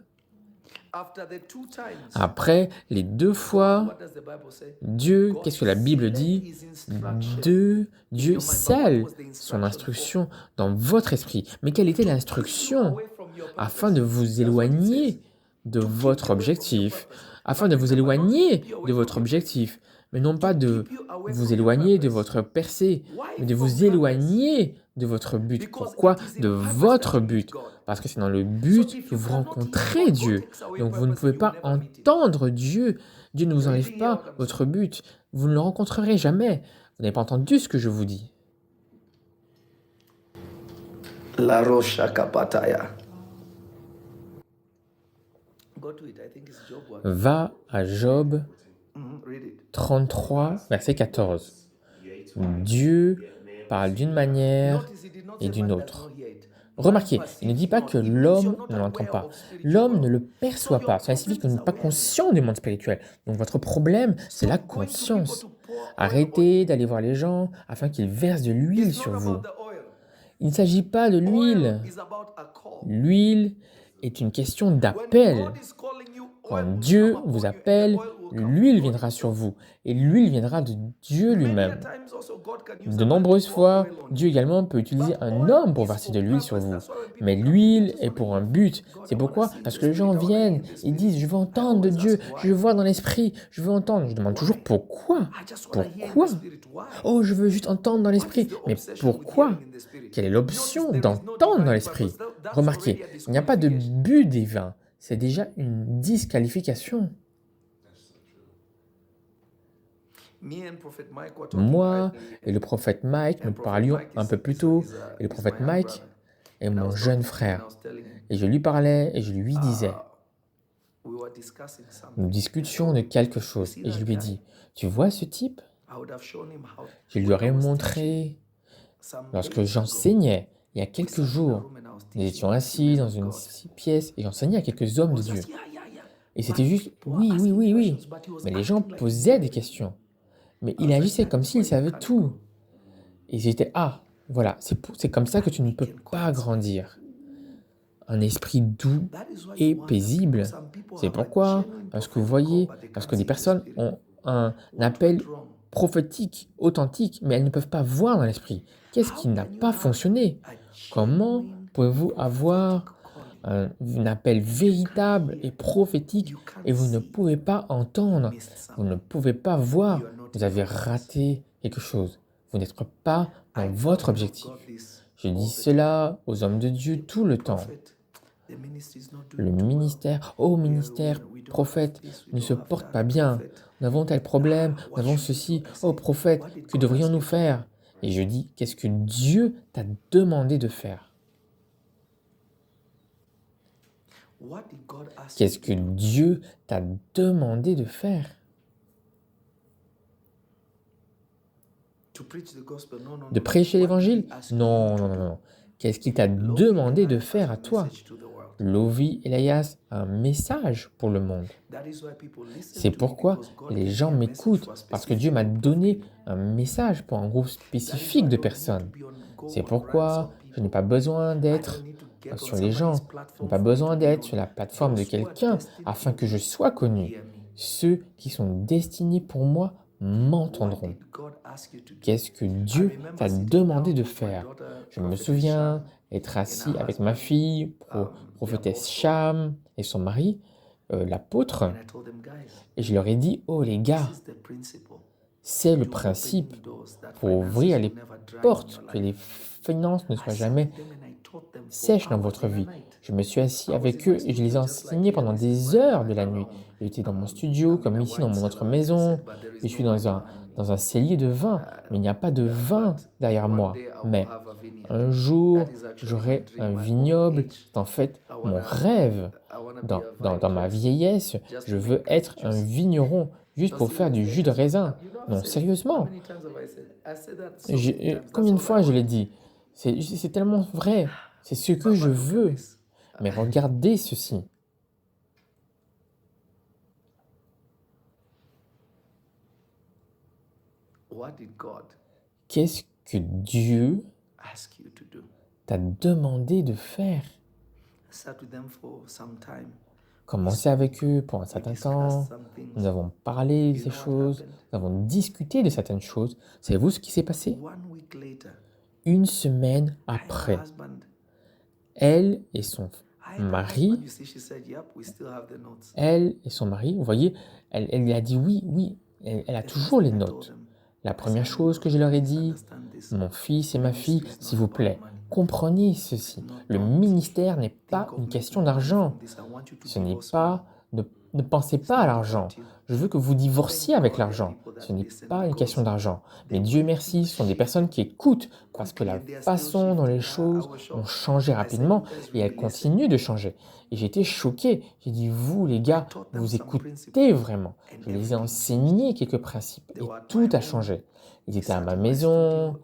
After the 2 times, Après les 2 God, fois, what does the Bible say? Dieu, God qu'est-ce que la Bible sealed dit? his instruction Dieu in your mind. But what scelle was the son instruction for? instruction dans votre esprit. Mais quelle était To keep you l'instruction? away from your Afin de purpose. vous That's what it says. éloigner de To keep votre you away from your objectif. purpose. Afin But de vous remember, not to éloigner keep you away de from votre your breakthrough. objectif. Mais non pas To de keep you away vous from your éloigner de purpose. votre percée, Why mais de from vous purpose? éloigner de votre but. Because Pourquoi? it is in De purpose that votre you meet but. God. Parce que c'est dans le So but if que you vous cannot hear rencontrez God, Dieu. God takes away Donc vous ne purpose, pouvez you will pas never meet Him. entendre Dieu. Dieu ne vous You enlève didn't hear pas what I'm votre saying. but. Vous ne le rencontrerez jamais. Vous n'avez pas entendu ce que je vous dis. La Rosha Kapataya. Go to it. I think it's Job 1. Va à Job Read it. 33, verset 14. Dieu parle d'une manière Notice he did not et say d'une man does autre. not hear it. Remarquez, il ne dit pas que l'homme ne l'entend pas. L'homme ne le perçoit pas. Cela signifie que vous n'êtes pas conscient du monde spirituel. Donc votre problème, c'est la conscience. Arrêtez d'aller voir les gens afin qu'ils versent de l'huile sur vous. Il ne s'agit pas de l'huile. L'huile est une question d'appel. Quand Dieu vous appelle, l'huile viendra sur vous et l'huile viendra de Dieu lui-même. De nombreuses fois, Dieu également peut utiliser un homme pour verser de l'huile sur vous. Mais l'huile est pour un but. C'est pourquoi? Parce que les gens viennent et disent, je veux entendre de Dieu, je veux voir dans l'esprit, je veux entendre. Je demande toujours pourquoi? Pourquoi? Oh, je veux juste entendre dans l'esprit. Mais pourquoi? Quelle est l'option d'entendre dans l'esprit? Remarquez, il n'y a pas de but divin. C'est déjà une disqualification. Moi et le prophète Mike, nous parlions un peu plus tôt, et le prophète Mike est mon jeune frère. Et je lui parlais et je lui disais, nous discutions de quelque chose, et je lui ai dit, tu vois ce type? Je lui aurais montré, lorsque j'enseignais, il y a quelques jours, nous étions assis dans une pièce et j'enseignais à quelques hommes de Dieu. Et c'était juste, oui, oui, oui, oui. Mais les gens posaient des questions. Mais il agissait comme s'il savait tout. Et j'étais, ah, voilà, c'est comme ça que tu ne peux pas grandir. Un esprit doux et paisible. C'est pourquoi, parce que vous voyez, parce que des personnes ont un appel prophétique, authentique, mais elles ne peuvent pas voir dans l'esprit. Qu'est-ce qui n'a pas fonctionné? Comment pouvez-vous avoir un appel véritable et prophétique et vous ne pouvez pas entendre, vous ne pouvez pas voir, vous avez raté quelque chose. Vous n'êtes pas dans votre objectif. Je dis cela aux hommes de Dieu tout le temps. Le ministère, oh ministère, prophète, ne se porte pas bien. Nous avons tel problème, nous avons ceci. Oh prophète, que devrions-nous faire? Et je dis, qu'est-ce que Dieu t'a demandé de faire? Qu'est-ce que Dieu t'a demandé de faire? De prêcher l'évangile? Non, non, non, non. Qu'est-ce qu'il t'a demandé de faire à toi? Lovi Elias a un message pour le monde. C'est pourquoi les gens m'écoutent, parce que Dieu m'a donné un message pour un groupe spécifique de personnes. C'est pourquoi je n'ai pas besoin d'être sur les gens, je n'ai pas besoin d'être sur la plateforme de quelqu'un afin que je sois connu. Ceux qui sont destinés pour moi m'entendront. Qu'est-ce que Dieu t'a demandé de faire? Je me souviens être assis avec ma fille, prophétesse Cham et son mari, l'apôtre, et je leur ai dit, oh les gars, c'est le principe pour ouvrir les portes, que les finances ne soient jamais sèches dans votre vie. Je me suis assis avec eux et je les ai enseignés pendant des heures de la nuit. J'étais dans mon studio, comme ici dans mon autre maison. Je suis dans un cellier de vin, mais il n'y a pas de vin derrière moi. Mais un jour, j'aurai un vignoble. C'est en fait mon rêve. Dans ma vieillesse, je veux être un vigneron juste pour faire du jus de raisin. Non, sérieusement. Combien de fois je l'ai dit? C'est tellement vrai. C'est ce que je veux. Mais regardez ceci. Qu'est-ce que Dieu t'a demandé de faire? Commencez avec eux pour un certain temps. Nous avons parlé de ces choses. Nous avons discuté de certaines choses. Savez-vous ce qui s'est passé? Une semaine après, elle et son mari, vous voyez, elle a dit oui, oui, elle a toujours les notes. La première chose que je leur ai dit, mon fils et ma fille, s'il vous plaît, comprenez ceci. Le ministère n'est pas une question d'argent. Ce n'est pas, ne pensez pas à l'argent. Je veux que vous divorciez avec l'argent. Ce n'est pas une question d'argent. Mais Dieu merci, ce sont des personnes qui écoutent parce que la façon dont les choses ont changé rapidement et elles continuent de changer. Et j'ai été choqué. J'ai dit, vous les gars, vous écoutez vraiment. Je les ai enseignés quelques principes et tout a changé. Ils étaient à ma maison,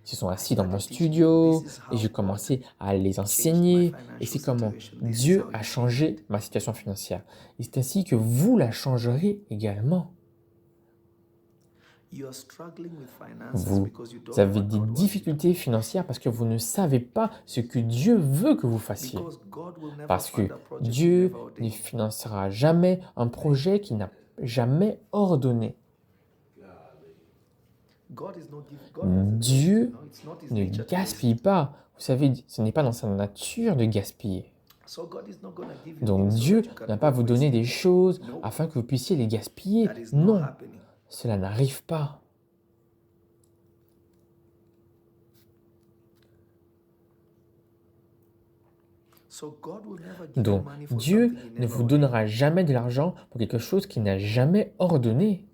Ils se sont assis dans mon studio et j'ai commencé à les enseigner. Et c'est comment Dieu a changé ma situation financière. Et c'est ainsi que vous la changerez également. Vous avez des difficultés financières parce que vous ne savez pas ce que Dieu veut que vous fassiez. Parce que Dieu ne financera jamais un projet qu'il n'a jamais ordonné. Dieu ne gaspille pas. Vous savez, ce n'est pas dans sa nature de gaspiller. Donc Dieu ne va pas vous donner des choses afin que vous puissiez les gaspiller. Non, cela n'arrive pas. Donc Dieu ne vous donnera jamais de l'argent pour quelque chose qu'il n'a jamais ordonné.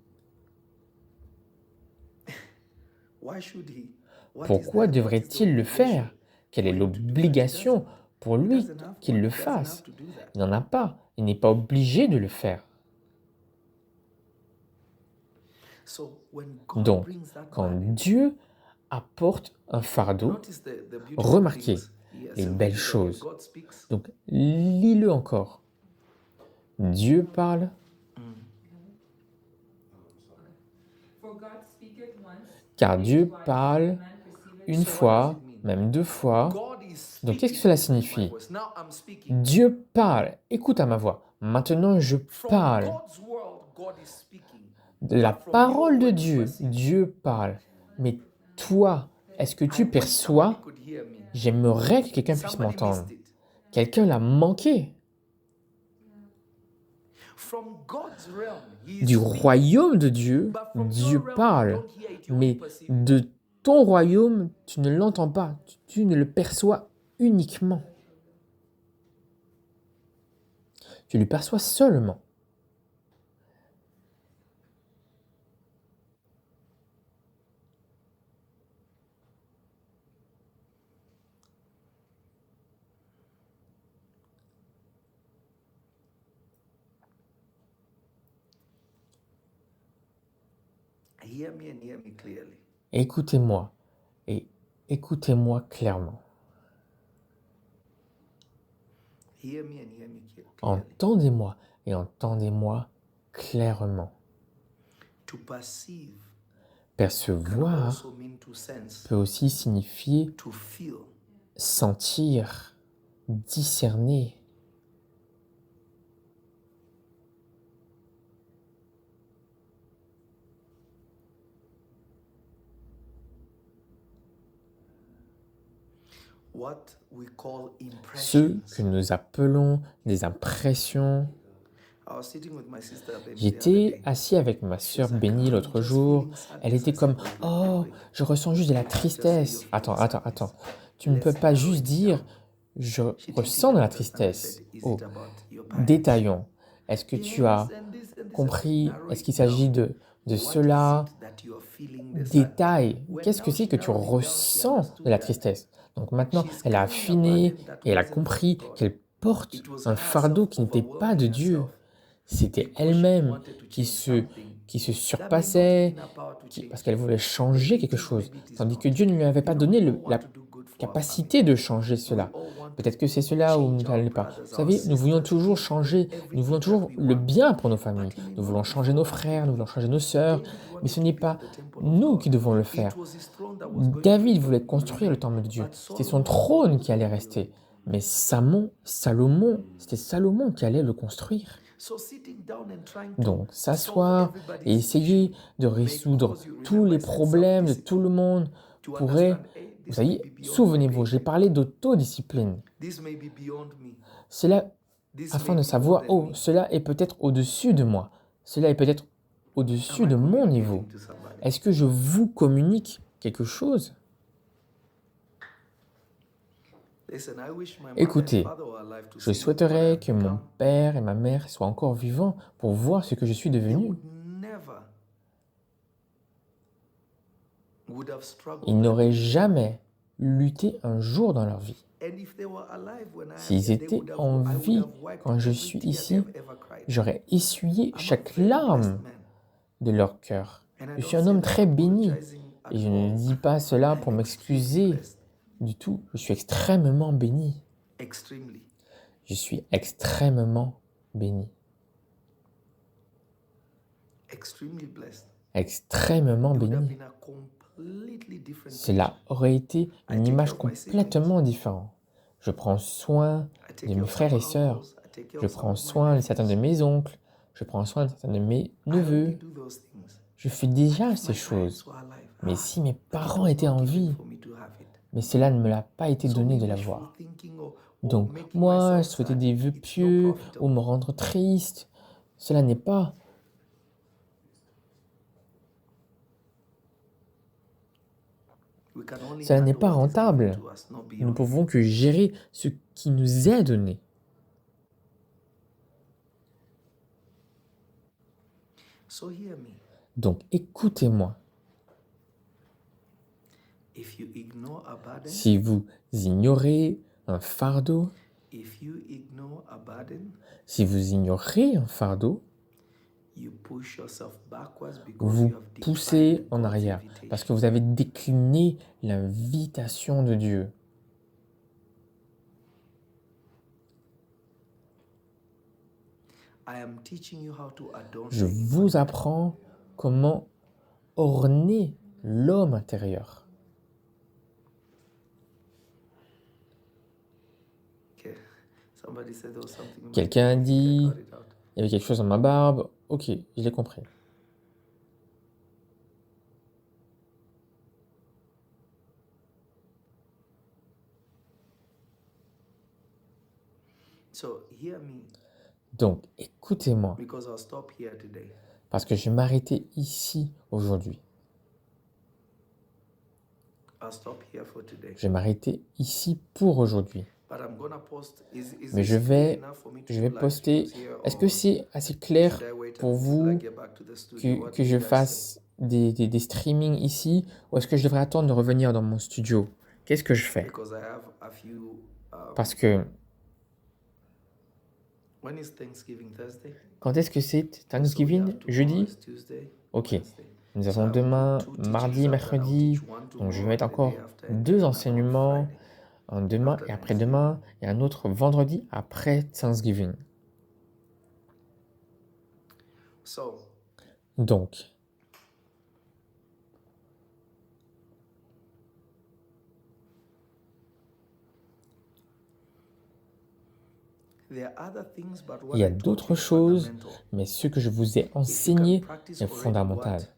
Pourquoi devrait-il le faire? Quelle est l'obligation pour lui qu'il le fasse? Il n'en a pas. Il n'est pas obligé de le faire. Donc, quand Dieu apporte un fardeau, remarquez les belles choses. Donc, lis-le encore. Dieu parle, car Dieu parle une fois, même deux fois. Donc, qu'est-ce que cela signifie? Dieu parle, écoute à ma voix. Maintenant, je parle. De la parole de Dieu, Dieu parle. Mais toi, est-ce que tu perçois? J'aimerais que quelqu'un puisse m'entendre. Quelqu'un l'a manqué. Du royaume de Dieu, Dieu parle. Mais de ton royaume, tu ne l'entends pas. Tu ne le perçois uniquement. Tu le perçois seulement. Écoutez-moi et écoutez-moi clairement. Entendez-moi et entendez-moi clairement. Percevoir peut aussi signifier sentir, discerner. Ce que nous appelons des impressions. J'étais assis avec ma sœur Bénie l'autre jour. Elle était comme « Oh, je ressens juste de la tristesse. » Attends. Tu ne peux pas juste dire « Je ressens de la tristesse. » Oh, détaillons. Est-ce que tu as compris? Est-ce qu'il s'agit de cela? Détail. Qu'est-ce que c'est que tu ressens de la tristesse? Donc maintenant, elle a affiné et elle a compris qu'elle porte un fardeau qui n'était pas de Dieu. C'était elle-même qui se surpassait, parce qu'elle voulait changer quelque chose, tandis que Dieu ne lui avait pas donné la capacité de changer cela. Peut-être que c'est cela où nous n'allons pas. Vous savez, nous voulons toujours changer, nous voulons toujours le bien pour nos familles. Nous voulons changer nos frères, nous voulons changer nos sœurs, mais ce n'est pas nous qui devons le faire. David voulait construire le temple de Dieu. C'était son trône qui allait rester. Mais c'était Salomon qui allait le construire. Donc, s'asseoir et essayer de résoudre tous les problèmes de tout le monde pourrait... Vous savez, souvenez-vous, j'ai parlé d'autodiscipline. Cela, afin de savoir, oh, cela est peut-être au-dessus de moi. Cela est peut-être au-dessus de mon niveau. Est-ce que je vous communique quelque chose? Écoutez, je souhaiterais que mon père et ma mère soient encore vivants pour voir ce que je suis devenu. Ils n'auraient jamais lutté un jour dans leur vie. S'ils étaient en vie quand je suis ici, j'aurais essuyé chaque larme de leur cœur. Je suis un homme très béni Et je ne dis pas cela pour m'excuser du tout. Je suis extrêmement béni. Extremely. Je suis extrêmement béni. Extremely blessed. Extrêmement It would have béni. been a completely different Cela picture. aurait été I une take image care of my complètement différente. Je prends soin I take de care mes of frères some et sœurs. uncles. I take care Je of some prends of my soin de certains de nephews. mes oncles. Je prends soin de certains de mes I already neveux. do those things. Je fais déjà If ces my parents choses. were alive, Mais si mes but it parents was étaient not en given vie, for me to have it. mais cela ne me l'a pas été So donné me de wishful l'avoir. thinking or Donc, making moi, myself souhaiter sad, des vœux it's no pieux ou profitable. me rendre triste, cela n'est pas. We can only Cela n'est handle pas what is given rentable. to us, not Nous ne beyond. pouvons que gérer ce qui nous est donné. So hear me. Donc, écoutez-moi. If you ignore a burden, Si vous ignorez un fardeau, if you ignore a burden, si vous ignorez un fardeau, you push yourself backwards because vous you have poussez declined en God's arrière invitation. parce que vous avez décliné l'invitation de Dieu. I am teaching you how to adorn Je the inner vous man. apprends comment orner l'homme intérieur. Okay. Somebody said there was something in my Quelqu'un a beard. I think I dit, got it out. il y avait quelque chose dans ma barbe. Ok, je l'ai compris. So hear me, Donc, écoutez-moi, because I'll stop here today. parce que je vais m'arrêter ici aujourd'hui. I'll stop here for today. Je vais m'arrêter ici pour aujourd'hui. But I'm gonna post. Is Mais this je clear vais, enough for me to je do vais live poster. streams here, Est-ce que or c'est assez clair should I wait pour until I vous get back to the studio? que, What que do je you guys say? fasse des streamings ici ou est-ce que je devrais attendre de revenir dans mon studio? Qu'est-ce que je fais? Because I have a few. Parce que When is Thanksgiving? Thursday? quand est-ce que c'est So we Thanksgiving? have tomorrow Jeudi? is Tuesday, Ok. Wednesday. Nous So avons I will demain, do 2 teachings mardi, and then I'll mercredi. teach one Donc je tomorrow vais mettre and the encore day after, and 2 then another on enseignements, Friday. un demain After et après-demain, et un autre vendredi après Thanksgiving. So Donc, there are other things, but il what y a I taught d'autres you is choses, fundamental. mais ce que je vous ai If you can enseigné practice est already fondamental. what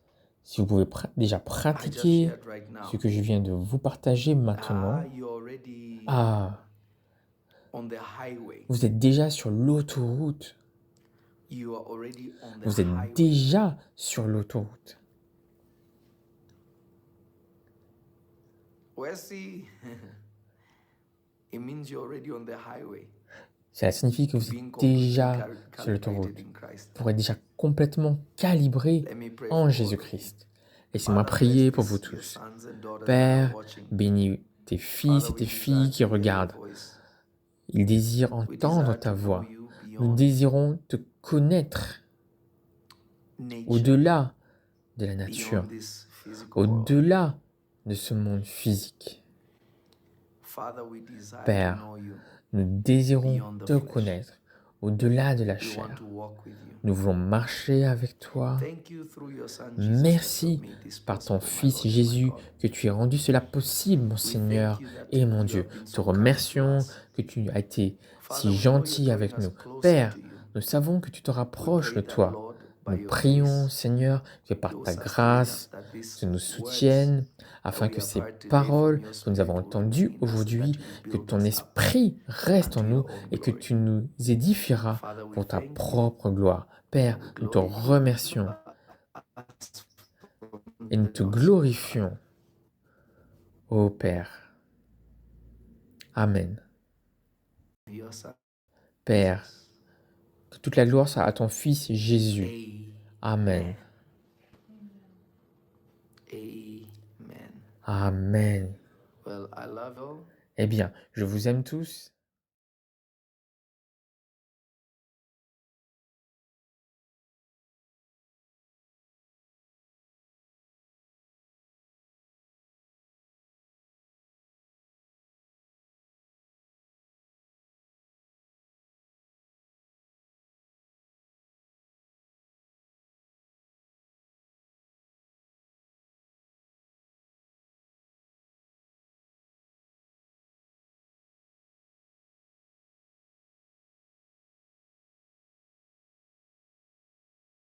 Si vous pouvez déjà I just pratiquer shared right now, ce que je viens de vous partager maintenant, you're already ah, on the highway. vous êtes déjà sur l'autoroute. You are already on the Vous êtes highway. déjà sur l'autoroute. Well, see, it means you're already on the highway. Cela signifie que vous Being êtes completely déjà sur l'autoroute. calibrated in Christ. Pour être déjà complètement calibré Let me pray en for all of you. Jésus-Christ. Laissez-moi Father, prier bless pour vous these, your tous. sons and daughters that are Père, watching. bénis tes fils Father, et tes we filles desire qui to hear your regardent. voice. Ils désirent We entendre desire ta to know voix. you Nous beyond désirons te connaître nature, au-delà de la nature, beyond this physical world. au-delà de ce monde physique. Father, we desire Père, to know you. nous désirons Beyond the te flesh. connaître au-delà de la We want chair. to walk with you. Nous voulons marcher avec toi. Thank you through your son Jesus that you Merci have made this par ton possible, my Fils Lord and my Jésus God. que tu aies rendu cela possible, mon We Seigneur thank you that et mon you Dieu. have been Te so kind to remercions us. que tu as été Father, si we know gentil you're avec drawing us nous. closer Père, to you. nous savons que tu te We rapproches de pray that, toi. Lord, by Nous your prions, grace, Seigneur, que par you ta sustain us, grâce, that these tu nous words soutiennes, afin we que have ces heard today paroles from your que nous avons Spirit will entendues remain in us, and aujourd'hui, that you will que build ton us up esprit reste en unto nous your own et que glory. tu nous édifieras Father, we pour ta thank you, propre gloire. Père, and we nous te glorify remercions us from et nous the te gospel, glorifions, ô Père. Amen. Father, your son Père, Jesus. que toute la gloire soit à ton Fils Jésus. Amen. Amen. Amen. Well, I love you all. Eh bien, je vous aime tous.